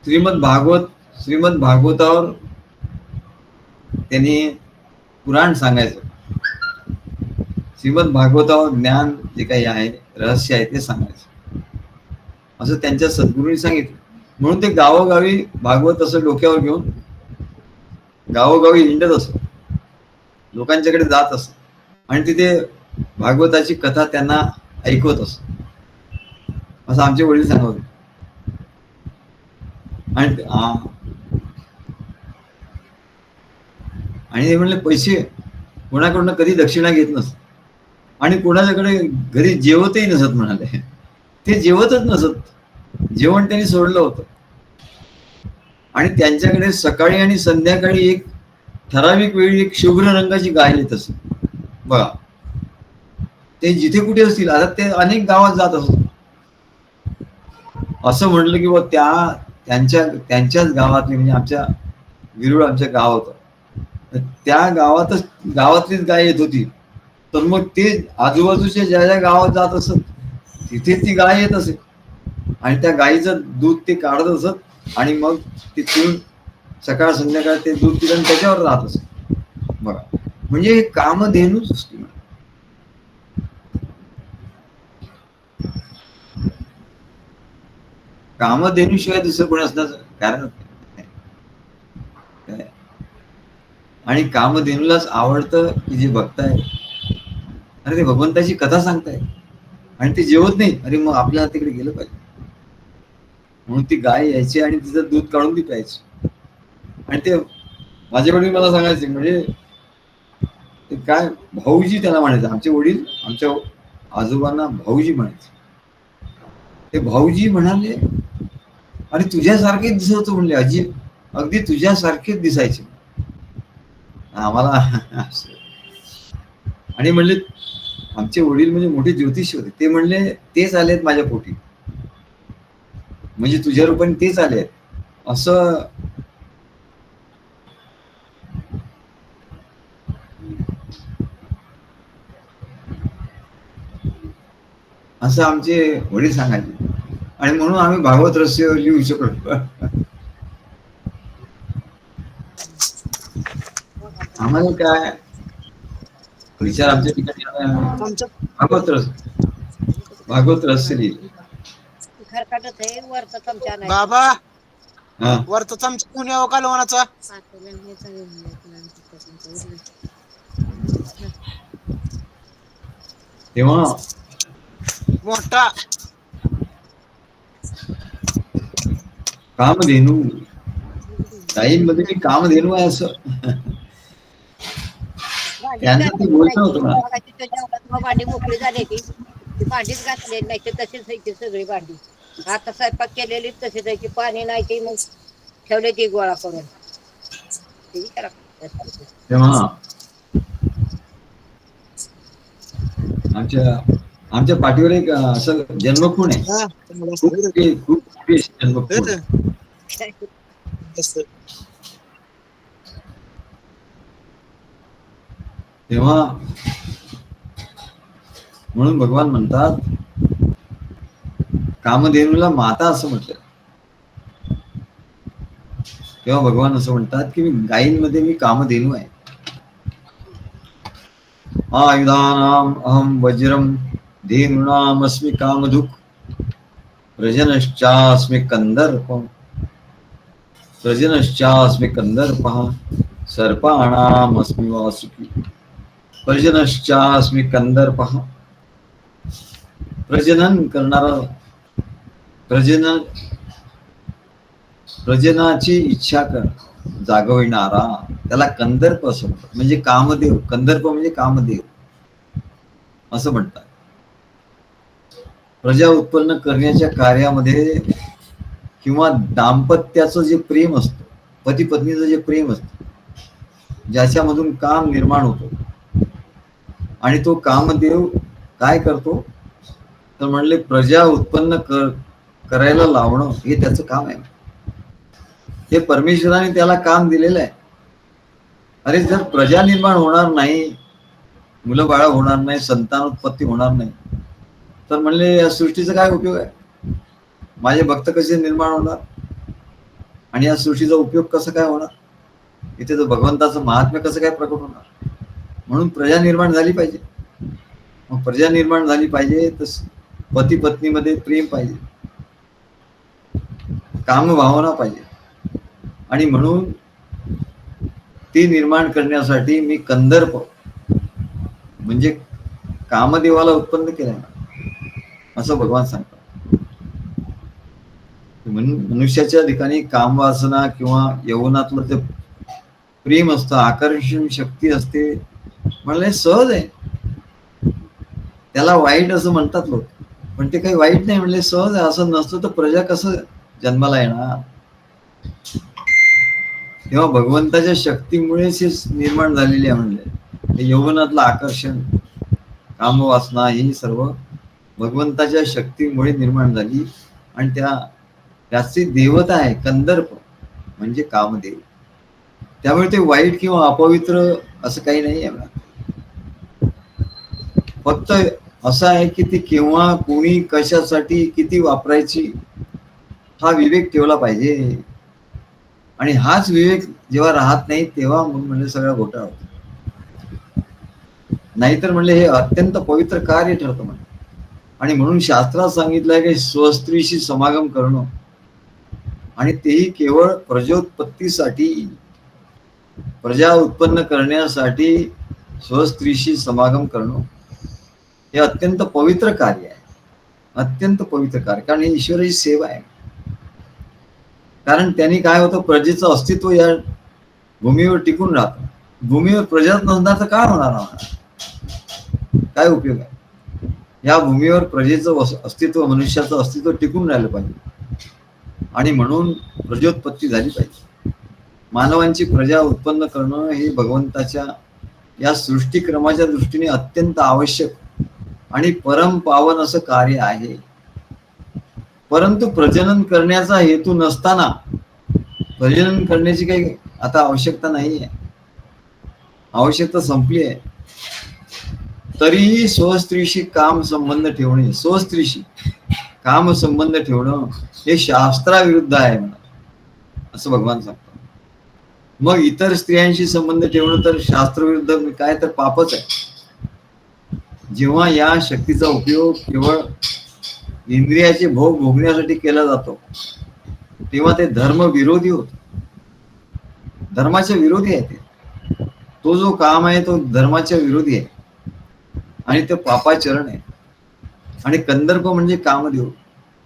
[SPEAKER 1] श्रीमद भागवतावर त्यांनी पुराण सांगायचं. श्रीमद भागवतावर ज्ञान जे काही आहे, रहस्य आहे ते सांगायचं, असं त्यांच्या सद्गुरूंनी सांगितलं. म्हणून ते गावोगावी भागवत असं डोक्यावर घेऊन गावोगावी हिंडत असत, लोकांच्याकडे जात असत आणि तिथे भागवताची कथा त्यांना ऐकवत असत, असं आमचे वडील सांगत होते. आणि ते म्हणले पैसे कोणाकडून कधी दक्षिणा घेत नसत आणि कोणाच्याकडे घरी जेवतही नसत. म्हणाले ते जेवतच नसत, जेवण त्यांनी सोडलं होतं. आणि त्यांच्याकडे सकाळी आणि संध्याकाळी एक ठराविक वेळी एक शुभ्र रंगाची गाय येत असे बघा. ते जिथे कुठे असतील, आता ते अनेक गावात जात असत. असं म्हटलं की त्यांच्याच गावातली, म्हणजे आमच्या विरुळ आमचं गाव होतं, त्या गावातलीच गाय येत होती. तर मग ते आजूबाजूच्या ज्या ज्या गावात जात असत तिथे ती गाय येत असे आणि त्या गायीचं दूध ते काढत असत आणि मग तिथून सकाळ संध्याकाळ ते दूध पिऊन त्याच्यावर राहत असत बघा. म्हणजे हे कामधेनूच असते. कामधेनूशिवाय दुसरं कोणी असण्याचं कारण नाही. आणि कामधेनूलाच आवडतं की जे भक्त आहे, अरे ते भगवंताची कथा सांगताय आणि ते जेवत नाही, अरे मग आपल्या तिकडे गेलं पाहिजे. म्हणून ती गाय यायची आणि तिचं दूध काढून ती प्यायची. आणि ते माझे वडील मला सांगायचे, म्हणजे ते काय भाऊजी त्याला म्हणायचं. आमचे वडील आमच्या आजोबांना भाऊजी म्हणायचे. ते भाऊजी म्हणाले आणि तुझ्यासारखेच दिसत होतं म्हणले, अगदी तुझ्यासारखेच दिसायचे आम्हाला. आणि म्हणले आमचे वडील म्हणजे मोठे ज्योतिषी होते, ते म्हणले तेच आलेत माझ्या पोटी, म्हणजे तुझ्या रूपाने तेच आलेत असं. असं आमचे वडील सांगायचे, आणि म्हणून आम्ही भागवत रहस्य लिहू शकलो. आम्हाला काय विचार आमच्या ठिकाणी भागवत रहस्य लिहिलं.
[SPEAKER 2] बाबा
[SPEAKER 1] हा
[SPEAKER 2] वरचा चमचा घेऊन यावं का लोणाचा?
[SPEAKER 1] तेव्हा
[SPEAKER 2] मोठा
[SPEAKER 1] कामधेनू, गायींमध्ये मी कामधेनू आहे असं त्यांचं ते बोलणं होतं ना.
[SPEAKER 3] भांडी मोकळी झाली ती भांडीच घातली नाही तर तशीच जायची सगळी भांडी. आता स्वयंपाक केलेली तशी जायची, पाणी नाही की मग ठेवले ती गोळा करून.
[SPEAKER 1] तेव्हा आमच्या पाठीवर एक असं जन्मखूण आहे, खूप मोठी जन्मखूण. तेव्हा म्हणून भगवान म्हणतात कामधेनूला माता असं म्हटलं. तेव्हा भगवान असं म्हणतात की मी गायींमध्ये मी कामधेनू आहे. आयुधानाम अहम वज्रम धेनूनामस्मि कामधुक् प्रजनश्चास्मि कंदर्पः सर्पाणामस्मि वासुकी प्रजनश्चास्मि कंदर्पः. प्रजनन करणारा, प्रजनाची इच्छा जागविणारा त्याला कंदर्प असं म्हणतात. म्हणजे कामदेव, कंदर्प म्हणजे कामदेव असं म्हणतात. प्रजा उत्पन्न करण्याच्या कार्यामध्ये किंवा दाम्पत्याचं जे प्रेम असतं, पती पत्नीचं जे प्रेम असतं, ज्याच्यामधून काम निर्माण होतं, आणि तो कामदेव काय करतो तर म्हणले प्रजा उत्पन्न करायला लावणं हे त्याचं काम आहे. हे परमेश्वराने त्याला काम दिलेलं आहे. अरे जर प्रजा निर्माण होणार नाही, मुलं बाळ होणार नाही, संतानोत्पत्ती होणार नाही, तर म्हणले या सृष्टीचा काय उपयोग आहे? माझे भक्त कसे निर्माण होणार आणि या सृष्टीचा उपयोग कसा काय होणार? इथे तर भगवंताचं महात्म्य कसं काय प्रकट होणार? म्हणून प्रजा निर्माण झाली पाहिजे. मग प्रजा निर्माण झाली पाहिजे तर पती पत्नीमध्ये प्रेम पाहिजे, कामभावना पाहिजे, आणि म्हणून ती निर्माण करण्यासाठी मी कंदर्प म्हणजे कामदेवाला उत्पन्न केलं असं भगवान सांगतात. मनुष्याच्या ठिकाणी कामवासना किंवा यौवनातलं ते प्रेम असतं, आकर्षण शक्ती असते, म्हणले सहज आहे. त्याला वाईट असं म्हणतात लोक, पण ते काही वाईट नाही, म्हणले सहज आहे. असं नसतं तर प्रजा कसं जन्माला येणार? तेव्हा भगवंताच्या शक्तीमुळेच हे निर्माण झालेले आहे. म्हणले यौवनातलं आकर्षण, कामवासना ही सर्व भगवंताच्या शक्तीमुळे निर्माण झाली, आणि त्याची देवता आहे कंदर्प म्हणजे कामदेव. त्यामुळे ते वाईट किंवा अपवित्र असं काही नाही आहे. फक्त असं आहे की ती केव्हा कोणी कशासाठी किती वापरायची हा विवेक ठेवला पाहिजे. आणि हाच विवेक जेव्हा राहत नाही तेव्हा म्हणजे सगळा घोटाळा होतो. नाहीतर म्हणले हे अत्यंत पवित्र कार्य ठरतं म्हणजे. आणि म्हणून शास्त्रात सांगितलंय की स्वस्त्रीशी समागम करणं, आणि तेही केवळ प्रजोत्पत्तीसाठी, प्रजा उत्पन्न करण्यासाठी स्वस्त्रीशी समागम करणं हे अत्यंत पवित्र कार्य आहे. अत्यंत पवित्र कार्य, कारण ही ईश्वराची सेवा आहे. कारण त्यांनी काय होतं, प्रजेचं अस्तित्व या भूमीवर टिकून राहतं. भूमीवर प्रजाच नसणार तर काय होणार, काय उपयोग आहे? या भूमीवर प्रजेचं अस्तित्व, मनुष्याचं अस्तित्व टिकून राहिलं पाहिजे. आणि म्हणून प्रजोत्पत्ती झाली पाहिजे. मानवांची प्रजा उत्पन्न करणं हे भगवंताच्या या सृष्टीक्रमाच्या दृष्टीने अत्यंत आवश्यक आणि परम पावन असं कार्य आहे. परंतु प्रजनन करण्याचा हेतू नसताना प्रजनन करण्याची काही आता आवश्यकता नाही आहे, आवश्यकता संपली आहे, तरीही स्वस्त्रीशी काम संबंध ठेवणे, स्वस्त्रीशी काम संबंध ठेवणं हे शास्त्राविरुद्ध आहे म्हणा, असं भगवान सांगतात. मग इतर स्त्रियांशी संबंध ठेवणं तर शास्त्रविरुद्ध काय, तर पापच आहे. जेव्हा या शक्तीचा उपयोग केवळ इंद्रियाचे भोग भोगण्यासाठी केला जातो तेव्हा ते धर्म विरोधी होत, धर्माच्या विरोधी आहे. तो जो काम आहे तो धर्माच्या विरोधी आहे आणि ते पापाचरण आहे. आणि कंदर्प म्हणजे कामदेव,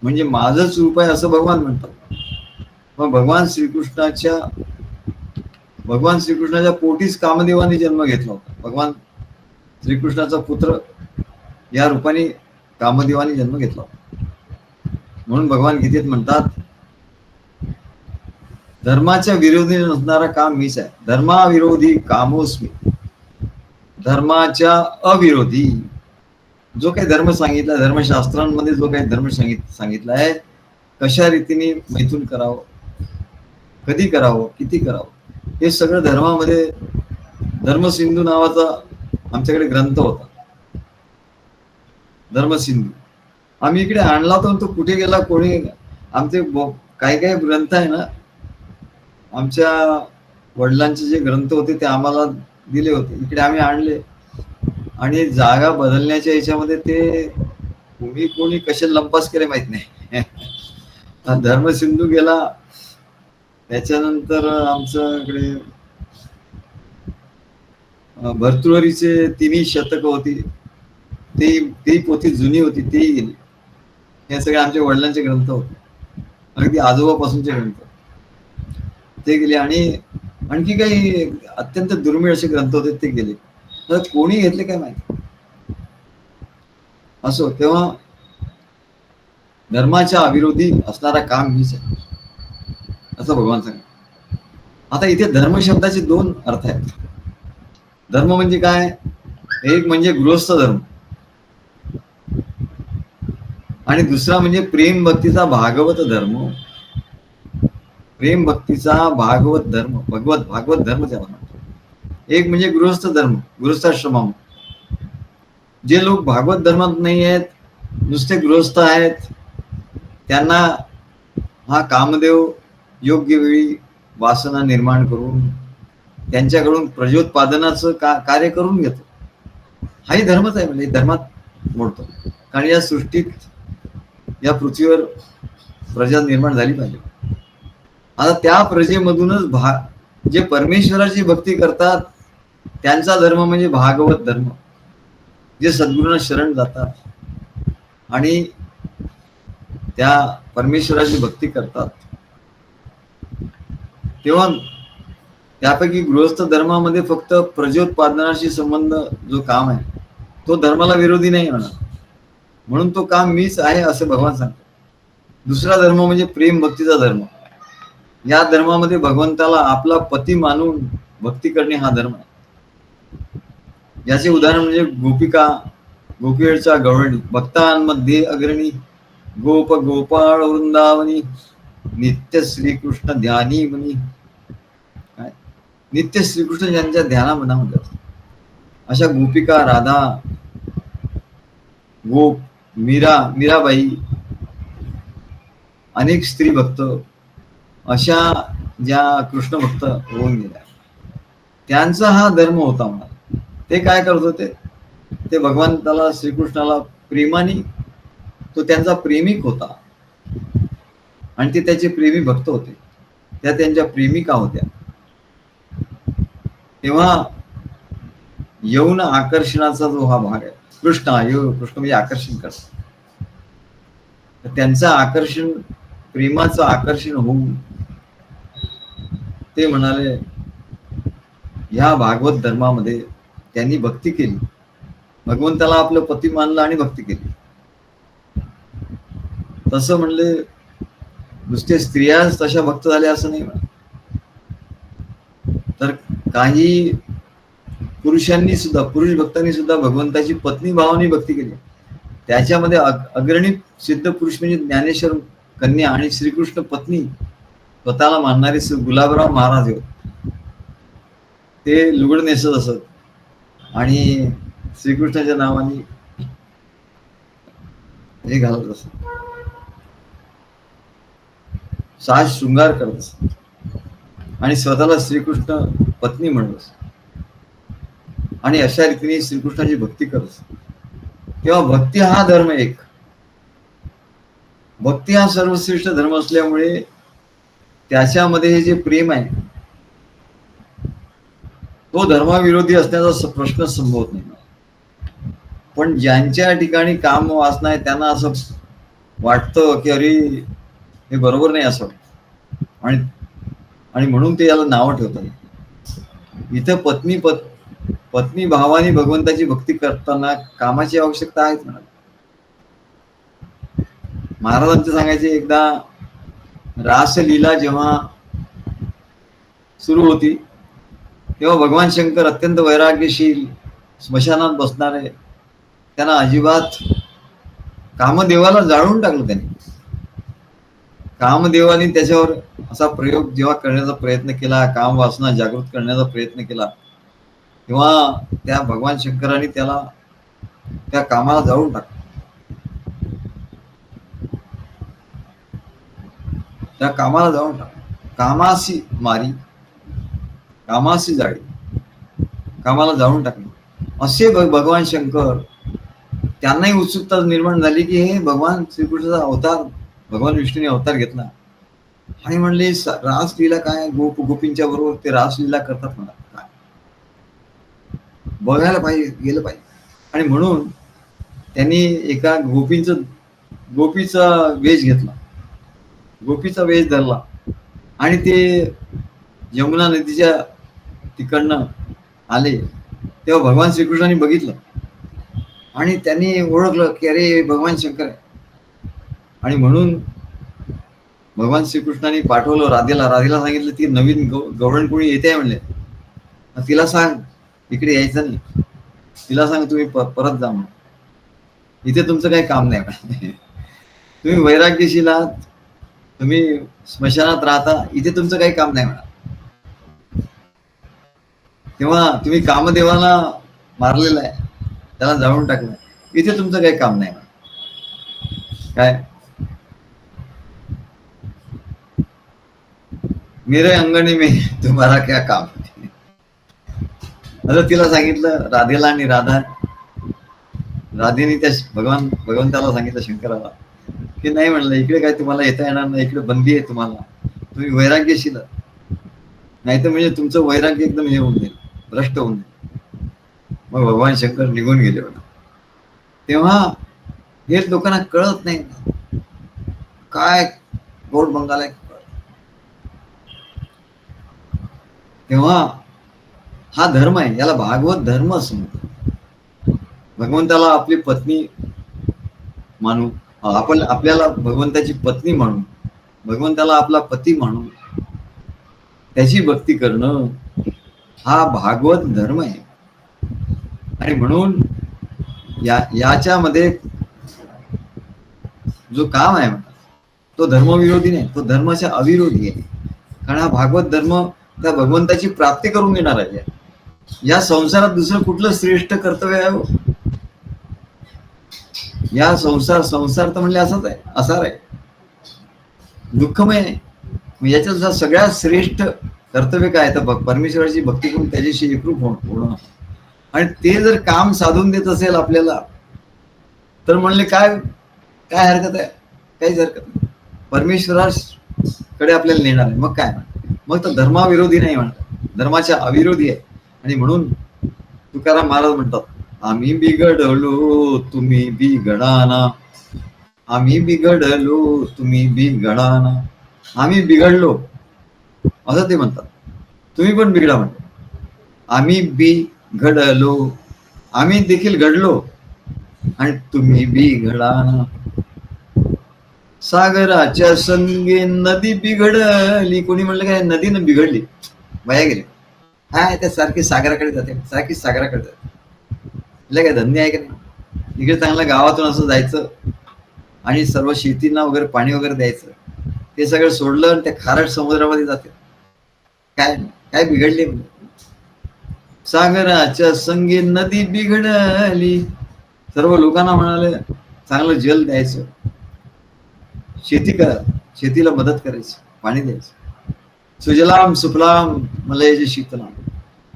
[SPEAKER 1] म्हणजे माझंच रूप आहे असं भगवान म्हणतात. मग भगवान श्रीकृष्णाच्या पोटीच कामदेवाने जन्म घेतला होता. भगवान श्रीकृष्णाचा पुत्र या रूपाने कामदेवाने जन्म घेतला होता. म्हणून भगवान गीतेत म्हणतात, धर्माच्या विरोधी नसणारा काम मीच आहे. धर्माविरोधी कामोस्मी. धर्माच्या अविरोधी जो काही धर्म सांगितला, धर्मशास्त्रांमध्ये जो काही धर्म सांगितला आहे, कशा रीतीने मैथून करावं, कधी करावं, किती करावं, हे सगळं धर्मामध्ये. धर्मसिंधू नावाचा आमच्याकडे ग्रंथ होता, धर्मसिंधू. आम्ही इकडे आणला होता, तो कुठे गेला कोणी. आमचे काही काही ग्रंथ आहे ना, आमच्या वडिलांचे जे ग्रंथ होते ते आम्हाला दिले होते, इकडे आम्ही आणले आणि जागा बदलण्याच्या याच्यामध्ये ते कोणी कसे लंपास केले माहित नाही. धर्मसिंधू गेला, त्याच्यानंतर आमच्याकडे भर्तृहरीचे 3 शतक होती, ती पोथी जुनी होती, ती गेली. हे सगळे आमच्या वडिलांचे ग्रंथ होते, अगदी आजोबापासूनचे ग्रंथ ते गेले. आणि आणखी काही अत्यंत दुर्मिळ असे ग्रंथ होते ते गेले. तर कोणी घेतले काय माहिती. असो, तेव्हा धर्माच्या अविरोधी असणारा काम मीच आहे असं भगवान सांगतात. आता इथे धर्म शब्दाचे 2 अर्थ आहेत. धर्म म्हणजे काय, एक म्हणजे गृहस्थ धर्म आणि दुसरा म्हणजे प्रेम भक्तीचा भागवत धर्म. प्रेम भक्तीचा भागवत धर्म, भागवत धर्म त्याला म्हणतो. एक म्हणजे गृहस्थ धर्म, गृहस्थाश्रम. जे लोक भागवत धर्मात नाही आहेत, नुसते गृहस्थ आहेत, त्यांना हा कामदेव योग्य वेळी वासना निर्माण करून त्यांच्याकडून प्रजोत्पादनाचं कार्य करून घेतो. हाही धर्मच आहे, म्हणजे धर्मात मोडतो. कारण या सृष्टीत, या पृथ्वीवर प्रजा निर्माण झाली पाहिजे. आता त्या प्रजेमधूनच जे परमेश्वराची भक्ती करतात त्यांचा धर्म म्हणजे भागवत धर्म. जे सद्गुरूंना शरण जातात आणि त्या परमेश्वराची भक्ती करतात, तेव्हा त्यापैकी गृहस्थ धर्मामध्ये फक्त प्रजोत्पादनाशी संबंध जो काम आहे तो धर्माला विरोधी नाही म्हणा, म्हणून तो काम मीच आहे असं भगवान सांगतात. दुसरा धर्म म्हणजे प्रेम भक्तीचा धर्म. या धर्मामध्ये भगवंताला आपला पती मानून भक्ती करणे हा धर्म आहे. याचे उदाहरण म्हणजे गोपीवेळच्या गवळणी, भक्तांमध्ये अग्रणी, गोप गोपाळ वृंदावनी, नित्य श्रीकृष्ण ध्यानी म्हणी. काय नित्य श्रीकृष्ण यांच्या ध्यानामनामध्ये अशा गोपिका, राधा, गोप, मीराबाई, अनेक स्त्री भक्त अशा ज्या कृष्ण भक्त होऊन गेल्या, त्यांचा हा धर्म होता म्हणा. ते काय करत होते, ते भगवंताला श्रीकृष्णाला प्रेमाने, तो त्यांचा प्रेमिक होता आणि ते त्याचे प्रेमी भक्त होते, त्या त्यांच्या प्रेमिका होत्या. तेव्हा यौन आकर्षणाचा जो हा भाग आहे, कृष्ण म्हणजे आकर्षण करतात, त्यांचं आकर्षण, प्रेमाचं आकर्षण होऊन ते म्हणाले ह्या भागवत धर्मामध्ये त्यांनी भक्ती केली, भगवंताला आपलं पती मानलं आणि भक्ती केली. तसं म्हणले नुसते स्त्रियाच तशा भक्त झाल्या असं नाही म्हणा. तर काही पुरुषांनी सुद्धा, पुरुष भक्तांनी सुद्धा भगवंताची पत्नी भावाने भक्ती केली. त्याच्यामध्ये अग्रणी सिद्ध पुरुष म्हणजे ज्ञानेश्वर कन्या आणि श्रीकृष्ण पत्नी स्वतःला मानणारे गुलाबराव महाराज होते. ते लुगड नेसत असत आणि श्रीकृष्णाच्या नावाने हे घालत असत, साज शृंगार करत असत आणि स्वतःला श्रीकृष्ण पत्नी म्हणत असत आणि अशा रीतीने श्रीकृष्णाची भक्ती करत असत. तेव्हा भक्ती हा धर्म एक, भक्ती हा सर्वश्रेष्ठ धर्म असल्यामुळे त्याच्यामध्ये हे जे प्रेम आहे तो धर्माविरोधी असण्याचा प्रश्न संभवत नाही. पण ज्यांच्या ठिकाणी काम वासना आहे त्यांना असं वाटतं की अरे हे बरोबर नाही असं, आणि म्हणून ते याला नावं ठेवतात. इथं पत्नी भावाने भगवंताची भक्ती करताना कामाची आवश्यकता आहे म्हणा. महाराजांचे सांगायचे, एकदा रासलीला जेव्हा सुरू होती तेव्हा भगवान शंकर अत्यंत वैराग्यशील स्मशानात बसणारे, त्यांना अजिबात कामदेवाला जाळून टाकलं. त्यांनी कामदेवाने त्याच्यावर असा प्रयोग जेव्हा करण्याचा प्रयत्न केला, काम वासना जागृत करण्याचा प्रयत्न केला, तेव्हा त्या भगवान शंकराने त्याला त्या कामाला जाळून टाकलं. त्या कामाला जाळून टाकलं. कामासी मारी कामासी जाळी, कामाला जाळून टाकले. असे भगवान शंकर, त्यांनाही उत्सुकता निर्माण झाली की हे भगवान श्रीकृष्णाचा अवतार, भगवान विष्णूने अवतार घेतला आणि म्हणले रासलीला काय, गोपींच्या बरोबर ते रासलीला करतात म्हणा, काय बघायला पाहिजे, गेलं पाहिजे. आणि म्हणून त्यांनी एका गोपीचा वेश घेतला, गोपीचा वेश धरला आणि ते यमुना नदीच्या तिकडनं आले. तेव्हा भगवान श्रीकृष्णाने बघितलं आणि त्यांनी ओळखलं की अरे भगवान शंकर आहे. आणि म्हणून भगवान श्रीकृष्णाने पाठवलं राधेला सांगितलं ती नवीन गवळण कोणी येते आहे म्हणले, तिला सांग इकडे यायचं नाही, तिला सांग तुम्ही परत जा म्हणून, इथे तुमचं काही काम नाही. तुम्ही वैराग्यशील आहात, तुम्ही स्मशानात राहता, इथे तुमचं काही काम नाही म्हणा. तेव्हा तुम्ही कामदेवाला मारलेला आहे, त्याला जाळून टाकलं, इथे तुमचं काही काम नाही म्हणा. काय मेरे अंगणी में तुम्हारा क्या काम. आता तिला सांगितलं राधेला, आणि राधेने त्या भगवंताला सांगितलं, शंकराला, की नाही म्हणलं इकडे काय तुम्हाला येता येणार नाही, इकडे बंदी आहे तुम्हाला, तुम्ही वैराग्यशील, नाही तर म्हणजे तुमचं वैराग्य एकदम हे होऊन जाईल, भ्रष्ट होऊन जाईल. मग भगवान शंकर निघून गेले होते. तेव्हा हे लोकांना कळत नाही काय गोड बंगाल आहे. तेव्हा हा धर्म आहे, याला भागवत धर्म असं म्हणतात. भगवंताला आपली पत्नी मानू, आपण आपल्याला भगवंताची पत्नी म्हणून, भगवंताला आपला पती म्हणून त्याची भक्ती करणं हा भागवत धर्म आहे. आणि म्हणून याच्यामध्ये जो काम आहे तो धर्मविरोधी नाही, तो धर्माच्या अविरोधी आहे. कारण हा भागवत धर्म त्या भगवंताची प्राप्ती करून देणार आहे. या संसारात दुसरं कुठलं श्रेष्ठ कर्तव्य आहे? या संसार तर म्हणले असंच आहे, असार आहे, दुःखमय आहे. याच्यात सगळ्यात श्रेष्ठ कर्तव्य काय तर परमेश्वराची भक्ती करून त्याच्याशी एकरूप होणं. आणि ते जर काम साधून देत असेल आपल्याला तर म्हणले काय हरकत आहे, काहीच हरकत नाही. परमेश्वराकडे आपल्याला नेणार आहे, मग काय, मग तर धर्माविरोधी नाही म्हणतात, धर्माच्या अविरोधी आहे. आणि म्हणून तुकाराम महाराज म्हणतात, आम्ही बिघडलो तुम्ही बिघडाना, आम्ही बिघडलो तुम्ही बिघडाना. आम्ही बिघडलो असं ते म्हणतात, तुम्ही पण बिघडा म्हणतात. आम्ही बिघडलो, आम्ही देखील घडलो आणि तुम्ही बिघडाना. सागराच्या संगे नदी बिघडली. कोणी म्हणलं काय नदीनं बिघडली, वाया गेली. काय त्या सारखी सागराकडे जाते, सारखी सागराकडे जाते. तिला काय धंदे आहे का नाही? इकडे चांगलं गावातून असं जायचं आणि सर्व शेतींना वगैरे पाणी वगैरे द्यायचं. ते सगळं सोडलं आणि त्या खारट समुद्रामध्ये जाते. काय काय बिघडले म्हणजे? सागराच्या संगे नदी बिघडली. सर्व लोकांना म्हणाले चांगलं जल द्यायचं, शेती करा, शेतीला मदत करायची, पाणी द्यायचं, सुजलाम सुफलाम मलयज शीतलाम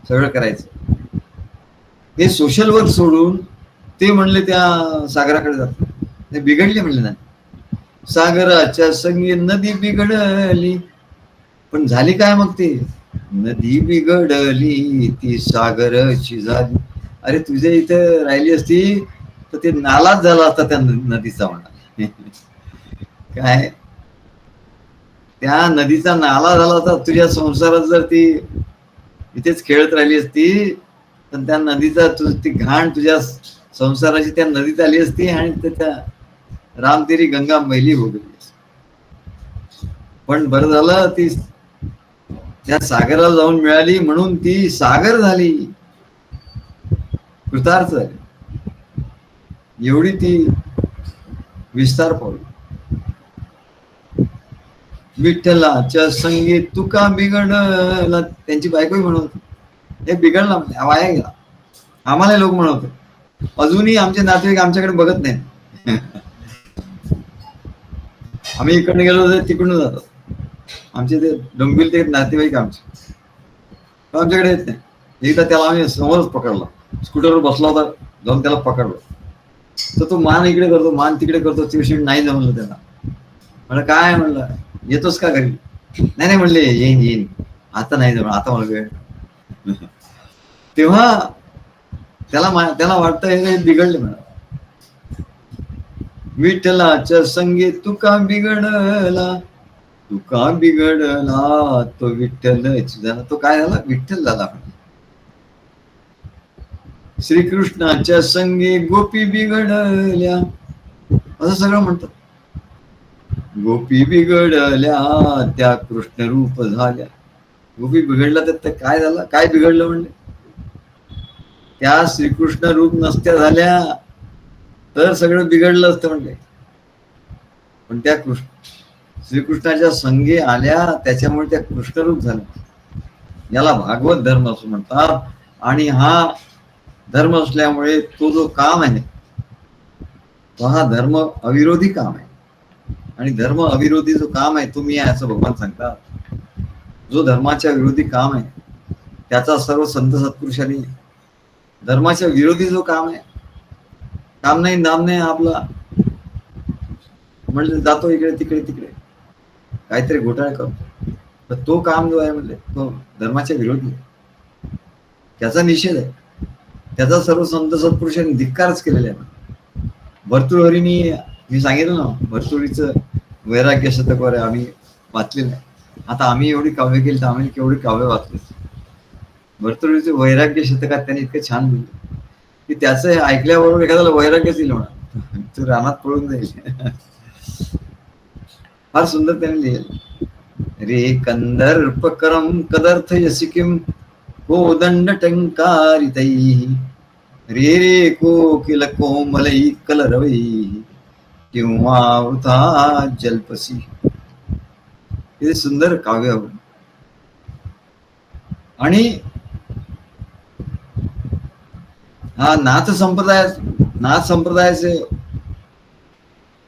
[SPEAKER 1] सगळं करायचं. हे सोशल वर्क सोडून ते म्हणले त्या सागराकडे जातात. ते बिघडले म्हणले नाही. सागराच्या संगे नदी बिघडली. पण झाली काय मग? ते नदी बिघडली ती सागरची झाली. अरे तुझ्या इथं राहिली असती तर ते नालाच झाला असता त्या नदीचा म्हणा. काय त्या नदीचा नाला झाला होता. तुझ्या संसारात जर ती इथेच खेळत राहिली असती तर त्या नदीचा ती घाण तुझ्या संसाराची त्या नदीत आली असती आणि त्या रामतेरी गंगा मैली हो गेली. पण बरं झालं ती त्या सागराला जाऊन मिळाली म्हणून ती सागर झाली, कृतार्थ झाली. एवढी ती विस्तार पावली. विठ्ठलाच्या संगी तुका बिघडला. त्यांची बायकोही म्हणत हे बिघडला म्हणजे वाया गेला. आम्हाला लोक म्हणत अजूनही आमचे नातेवाईक आमच्याकडे बघत नाही. आम्ही इकडे गेलो तर तिकडून जातात. आमचे ते डोंबिवली ते नातेवाईक आमचे आमच्याकडे येत नाही. एकदा त्याला आम्ही समोरच पकडला, स्कूटरवर बसला होता, जाऊन त्याला पकडलो तर तो मान इकडे करतो, मान तिकडे करतो. दिवशी नाही जमलं त्याला. म्हणलं काय? म्हणलं येतोस का घरी? नाही नाही म्हणले येईन येईन, आता नाही जमलं, आता मला वेळ. तेव्हा त्याला वाटतं हे बिघडले म्हणा. विठ्ठलाच्या संगे तुका बिघडला, तुका बिघडला तो विठ्ठल झाला. तो काय झाला? विठ्ठल झाला. श्रीकृष्णाच्या संगे गोपी बिघडल्या असं सगळं म्हणतात. गोपी बिघडल्या त्या कृष्ण रूप झाल्या. गोपी बिघडला तर काय झालं? काय बिघडलं म्हणले? त्या श्रीकृष्ण रूप नसत्या झाल्या तर सगळं बिघडलं असतं म्हणले. पण त्या श्रीकृष्णाच्या संगे आल्या त्याच्यामुळे त्या कृष्णरूप झाल्या. याला भागवत धर्म असं म्हणतात. आणि हा धर्म असल्यामुळे तो जो काम आहे तो हा धर्म अविरोधी काम आहे. आणि धर्म अविरोधी जो काम आहे तो मी आहे असं भगवान सांगतात. जो धर्माच्या विरोधी काम आहे त्याचा सर्व संत सत्पुरुषांनी धर्माच्या विरोधी जो काम आहे, काम नाही नाम नाही आपला, म्हणजे जातो इकडे तिकडे तिकडे काहीतरी घोटाळे करतो, तर तो काम जो आहे म्हणजे तो धर्माच्या विरोधी आहे. त्याचा निषेध आहे. त्याचा सर्व संत सत्पुरुषांनी धिक्कारच केलेला आहे. भर्तृहरीनी मी सांगितलं ना, भर्तृहरीचं वैराग्य शतक वगैरे आम्ही वाचलेलं आहे. आता आम्ही एवढी काव्य केली तर आम्ही केवढी काव्य वाचली. भर्तृहरीचं वैराग्य शतकात त्यांनी इतकं छान लिहिलं की त्याचं ऐकल्याबरोबर एखाद्याला वैराग्यच येईल म्हणा, तो रानात पळून जाईल. फार सुंदर त्यांनी लिहिलं. रे कंदर्प करम कदर्थ यसिकिम कोदंड टंकारितैः रे रे कोकिल कोमलै कलरवैः किंवा वृथा जल्पसी. हे सुंदर काव्य. आणि हा नाथ संप्रदायाचे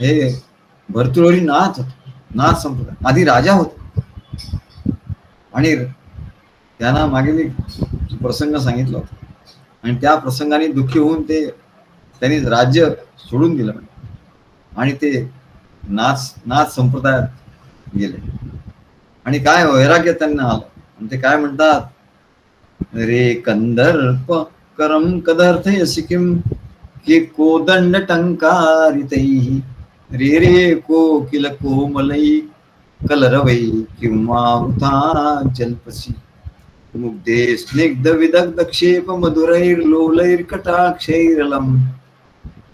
[SPEAKER 1] हे भर्तृहरी नाथ संप्रदाय आधी राजा होता. आणि त्यांना मागे मी प्रसंग सांगितला होता आणि त्या प्रसंगाने दुःखी होऊन त्यांनी राज्य सोडून दिलं आणि ते नाथ संप्रदायात गेले. आणि काय वैराग्य त्यांना आलं. आणि ते काय म्हणतात? रे कंदर्प करम कदर्थ यसिकिम की कोदंड टंकारितैः रे रे कोकिल कोमलै कलरवै किंवा वृथा जल्पसी मुग्धे स्निग्ध विदग्ध क्षेप मधुरैर्लोलैर्कटाक्षैरलम्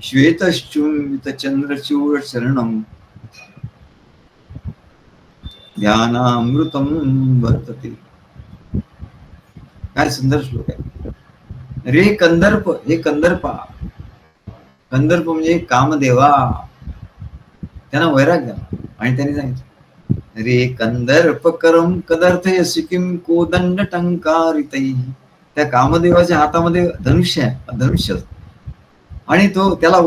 [SPEAKER 1] श्वेतश्चुंबित चंद्रचूड शरणम ध्यानामृतम वर्तते. काय सुंदर श्लोक आहे. रे कंदर्प, हे कंदर्पा, कंदर्प म्हणजे कामदेवा, त्यांना वैराग्य. आणि त्यांनी सांगितलं रे कंदर्प करम कदर्थ सिकिम कोदंड टंकारितै. त्या कामदेवाच्या हातामध्ये धनुष्य आहे, धनुष्य, आणि तो त्याला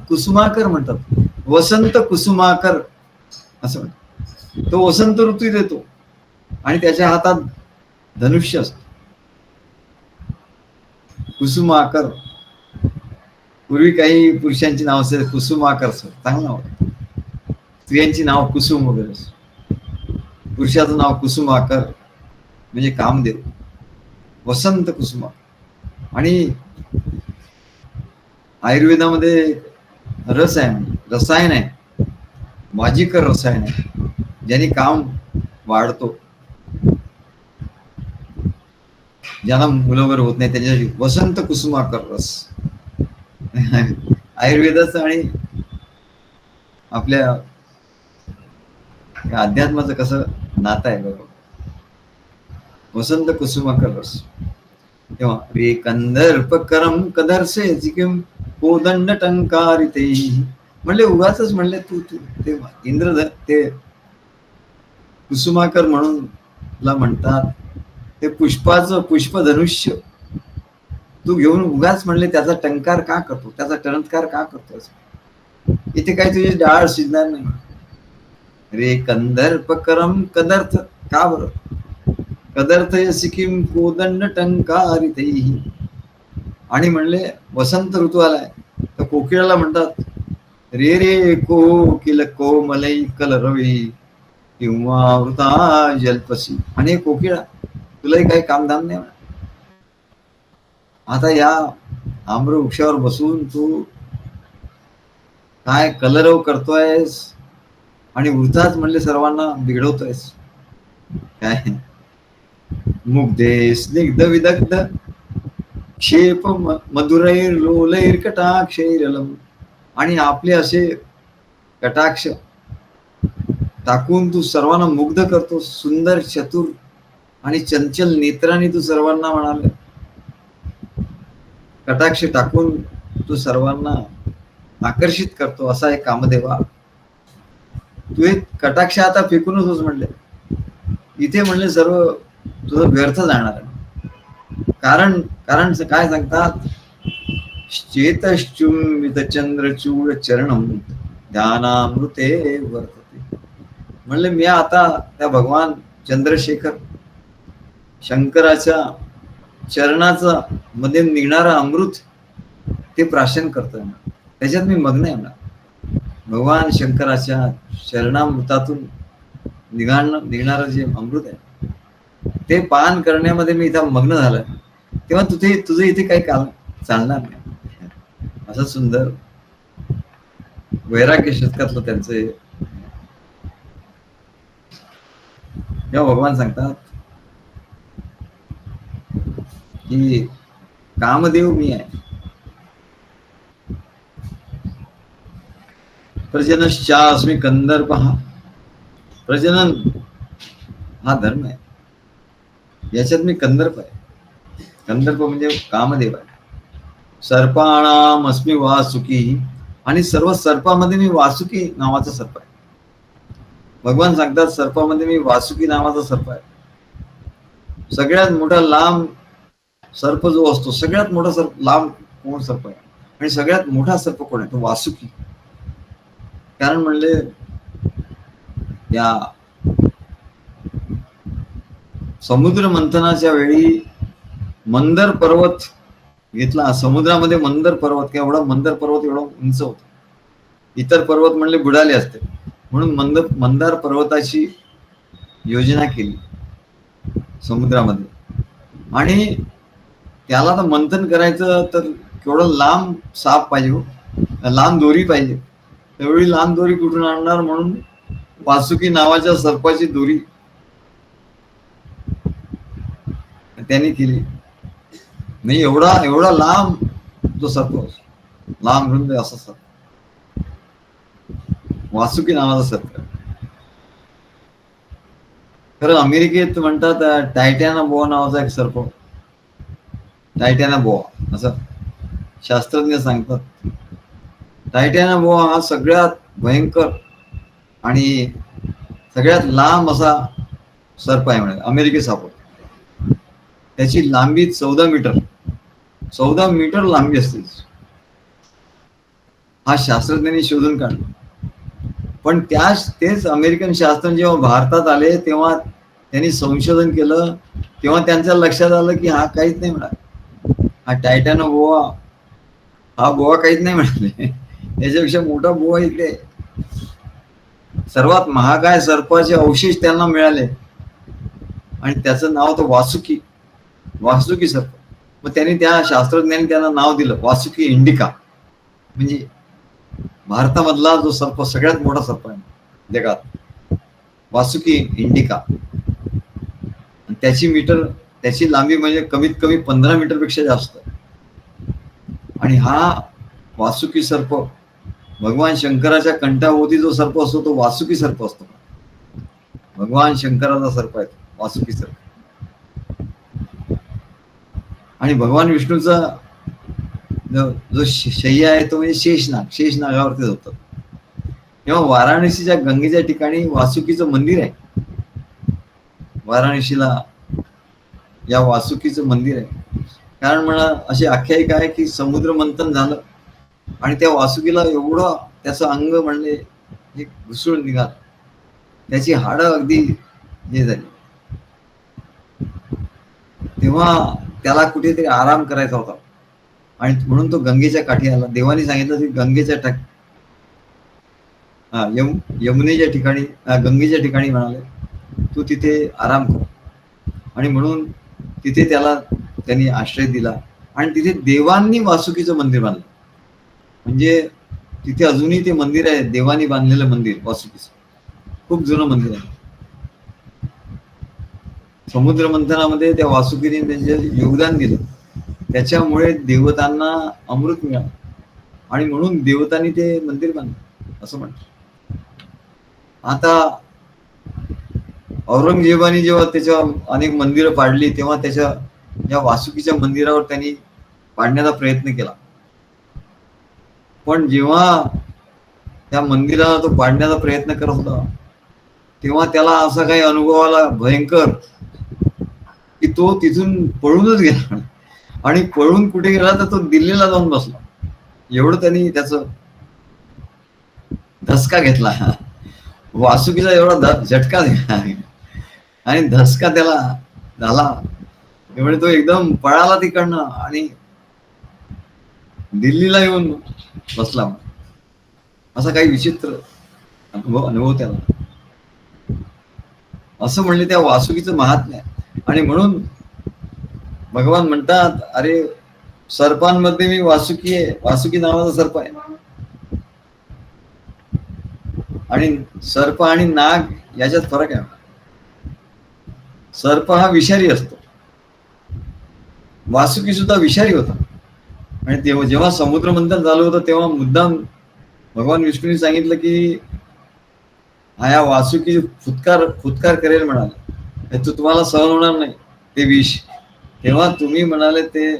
[SPEAKER 1] कुसुमाकर म्हणतात, वसंत कुसुमाकर असं म्हणतात. तो वसंत ऋतू येतो आणि त्याच्या हातात धनुष्य असत. कुसुमाकर. पूर्वी काही पुरुषांची नाव असेल कुसुमाकर, चांगलं नाव. स्त्रियांची नाव कुसुम वगैरे, पुरुषाचं नाव कुसुमाकर म्हणजे कामदेव, वसंत कुसुमाकर. आणि आयुर्वेदामध्ये रस आहे, रसायन आहे, वाजिकर रसायन आहे, ज्याने काम वाढतो, ज्यांना मुलं वगैरे होत नाही त्याच्यासाठी वसंत कुसुमाकर रस. आयुर्वेदाचं आणि आपल्या अध्यात्माचं कसं नातं आहे बरोबर. वसंत कुसुमाकर रस. तेव्हा रे कंदर्प करम कदर्से जिकिम कोदंड टंकारिते. म्हणले उगाच म्हणले तू ते इंद्र ते कुसुमाकर म्हणून ला म्हणतात. ते पुष्पाचं पुष्पधनुष्य तू घेऊन उगाच म्हणले त्याचा टंकार का करतो, त्याचा टणत्कार का करतो. इथे काही तुझी डाळ शिजणार नाही. रे कंदर्प करम कदर्थ, का बरं कदर्थ सिकिम कोदंड टंकारिते. आणि म्हणले वसंत ऋतू आलाय तर कोकिळाला म्हणतात रे रे कोकिल कोमलै कलरवी किंवा वृता जल्पसी. आणि कोकिळा तुलाही काही कामधाम नाही. आता या आम्र वृक्षावर बसून तू काय कलरव करतोयस आणि वृथाच म्हणले सर्वांना बिघडवतोयस. काय मुग्धे स्निग्ध विदग्ध क्षेप मधुरैर लोलैर कटाक्षैरलम. आणि आपले असे कटाक्ष टाकून तू सर्वांना मुग्ध करतो. सुंदर चतुर आणि चंचल नेत्रांनी तू सर्वांना म्हणाले कटाक्ष टाकून तू सर्वांना आकर्षित करतो. असा एक कामदेवा. तू एक कटाक्ष आता फेकूनच होस म्हणले. इथे म्हणले सर्व तुझं व्यर्थ जाणार आहे. कारण काय सांगतात, चेतश्चुंबित चंद्रचूड चरणम ध्यानामृते वर्तते. म्हणले मी आता त्या भगवान चंद्रशेखर शंकराच्या चरणाचा मध्ये निघणारा अमृत ते प्राशन करतोय, त्याच्यात मी मग्न आहे. भगवान शंकराच्या चरणामृतातून निघणारं जे अमृत आहे ते पान करण्यामध्ये मी इथं मग्न झालोय. तेव्हा तुझं इथे काही चालणार नाही. असं सुंदर वैराग्य शतकातलं त्यांचं. जेव्हा भगवान सांगतात की कामदेव मी आहे, प्रजनश्चास्मी कंदर्प. हा प्रजनन हा धर्म आहे, याच्यात मी कंदर्प आहे. कंदर्प म्हणजे कामदेव आहे. सर्पाणाम अस्मी वासुकी. आणि सर्व सर्पामध्ये मी वासुकी नावाचा सर्प आहे. भगवान सांगतात सर्पामध्ये मी वासुकी नावाचा सर्प आहे. सगळ्यात मोठा लांब सर्प जो असतो, सगळ्यात मोठा सर्प लांब कोण सर्प आहे आणि सगळ्यात मोठा सर्प कोण आहे, तो वासुकी. कारण म्हणले या समुद्र मंथनाच्या वेळी मंदर पर्वत घेतला. समुद्रामध्ये मंदर पर्वत, एवढा मंदर पर्वत एवढा उंच होता. इतर पर्वत म्हणले बुडाले असते, म्हणून मंदार पर्वताची योजना केली समुद्रामध्ये. आणि त्याला तर मंथन करायचं तर केवढं लांब साप पाहिजे, लांब दोरी पाहिजे. तेवढी लांब दोरी कुठून आणणार, म्हणून वासुकी नावाच्या सर्पाची दोरी त्यांनी केली. नाही एवढा लांब तो सर्प, लांब रुंद असा सर्प, वासुकी नावाचा सर्प. खरं अमेरिकेत म्हणतात टायटॅना बोआ नावाचा एक सर्प, टायटॅना बोआ असं शास्त्रज्ञ सांगतात. टायटॅना बोआ हा सगळ्यात भयंकर आणि सगळ्यात लांब असा सर्प आहे म्हणे, अमेरिकेत सापडतो. त्याची लांबी 14 मीटर, 14 मीटर लांबी असते. हा शास्त्रज्ञांनी शोधून काढला. पण तेच अमेरिकन शास्त्रज्ञ जेव्हा भारतात आले तेव्हा त्यांनी संशोधन केलं, तेव्हा त्यांच्या लक्षात आलं की हा काहीच नाही मिळाला, हा टायटॅना बोआ, हा बोआ काहीच नाही मिळाले. त्याच्यापेक्षा मोठा बोआ इकडे, सर्वात महागाय सर्पाचे अवशेष त्यांना मिळाले आणि त्याचं नाव होतं वासुकी, वासुकी सर्प. मग त्यांनी त्या शास्त्रज्ञांनी त्यांना नाव दिलं वासुकी इंडिका, म्हणजे भारतामधला जो सर्प सगळ्यात मोठा सर्प आहे जगात, वासुकी इंडिका. त्याची लांबी म्हणजे कमीत कमी 15 मीटर पेक्षा जास्त. आणि हा वासुकी सर्प भगवान शंकराच्या कंठाभोवती जो सर्प असतो तो वासुकी सर्प असतो. भगवान शंकराचा सर्प आहे वासुकी सर्प. आणि भगवान विष्णूचा जो शय्या आहे तो म्हणजे शेषनाग, शेषनागावरतीच होतं. तेव्हा वाराणसीच्या गंगेच्या ठिकाणी वासुकीचं मंदिर आहे. वाराणसीला या वासुकीचं मंदिर आहे. कारण म्हणा अशी आख्यायिका आहे की समुद्र मंथन झालं आणि त्या वासुकीला एवढं त्याचं अंग म्हणले घुसळून निघालं, त्याची हाडं अगदी हे झाली. तेव्हा त्याला कुठेतरी आराम करायचा होता आणि म्हणून तो गंगेच्या काठी आला. देवाने सांगितलं की गंगेच्या यमुनेच्या ठिकाणी, गंगेच्या ठिकाणी म्हणाले तू तिथे आराम कर. आणि म्हणून तिथे त्यांनी आश्रय दिला आणि तिथे देवांनी वासुकीचं मंदिर बांधलं. म्हणजे तिथे अजूनही ते मंदिर आहे, देवानी बांधलेलं मंदिर वासुकीचं, खूप जुनं मंदिर आहे. समुद्र मंथनामध्ये त्या वासुकीने त्यांचे योगदान दिलं, त्याच्यामुळे देवतांना अमृत मिळालं आणि म्हणून देवतांनी ते मंदिर बांधलं असं म्हणतात. आता औरंगजेबाने जेव्हा त्याच्या अनेक मंदिरं पाडली तेव्हा त्याच्या या वासुकीच्या मंदिरावर त्यांनी पाडण्याचा प्रयत्न केला. पण जेव्हा त्या मंदिराला तो पाडण्याचा प्रयत्न करत होता तेव्हा त्याला असा काही अनुभव आला भयंकर की तो तिथून पळूनच गेला. आणि पळून कुठे गेला तर तो दिल्लीला जाऊन बसला. एवढं त्यांनी त्याचं धसका घेतला, वासुकीचा एवढा झटका दिला आणि धसका त्याला झाला एवढे तो एकदम पळाला तिकडनं आणि दिल्लीला येऊन बसला. असा काही विचित्र अनुभव त्याला. असं म्हणले त्या वासुकीचं महात्म्य. आणि म्हणून भगवान म्हणतात अरे सर्पांमध्ये मी वासुकी आहे, वासुकी नावाचा सर्प आहे. आणि सर्प आणि नाग याच्यात फरक आहे. सर्प हा विषारी असतो, वासुकी सुद्धा विषारी होता. आणि तेव्हा जेव्हा समुद्र मंथन झालं होतं तेव्हा मुद्दाम भगवान विष्णूने सांगितलं की हा या वासुकी फुत्कार करेल म्हणाले, तो तुम्हाला सहन होणार नाही ते विष. तेव्हा तुम्ही म्हणाले ते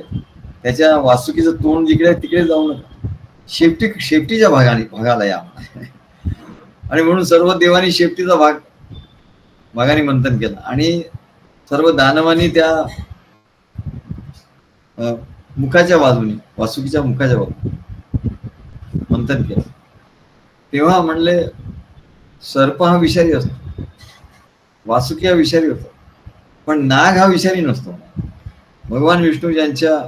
[SPEAKER 1] त्याच्या वासुकीचं तोंड जिकडे तिकडे जाऊ नका, शेपटीच्या भागाला या. आणि म्हणून सर्व देवानी शेपटीचा भागाने मंथन केलं आणि सर्व दानवांनी त्या मुखाच्या बाजूने, वासुकीच्या मुखाच्या बाजूने मंथन केलं. तेव्हा म्हणले सर्प हा विषारी असतो, वासुकी हा विषारी होतो, पण नाग हा विषारी नसतो. भगवान विष्णू ज्यांच्या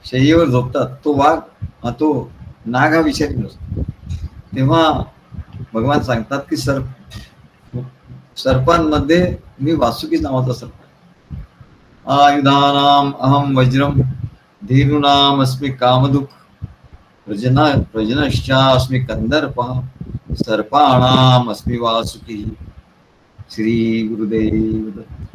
[SPEAKER 1] शय्येवर झोपतात तो वाघ, तो नाग हा विषारी नसतो. तेव्हा भगवान सांगतात की सर्पांमध्ये मी वासुकी नावाचा सर्प आहे. आयुधानाम अहम वज्रम धीरूनाम अस्मि कामदुक प्रजनश्चास्मि कंदर्पः सर्पाणाम अस्मि वासुकी. श्री गुरुदेव दत्त.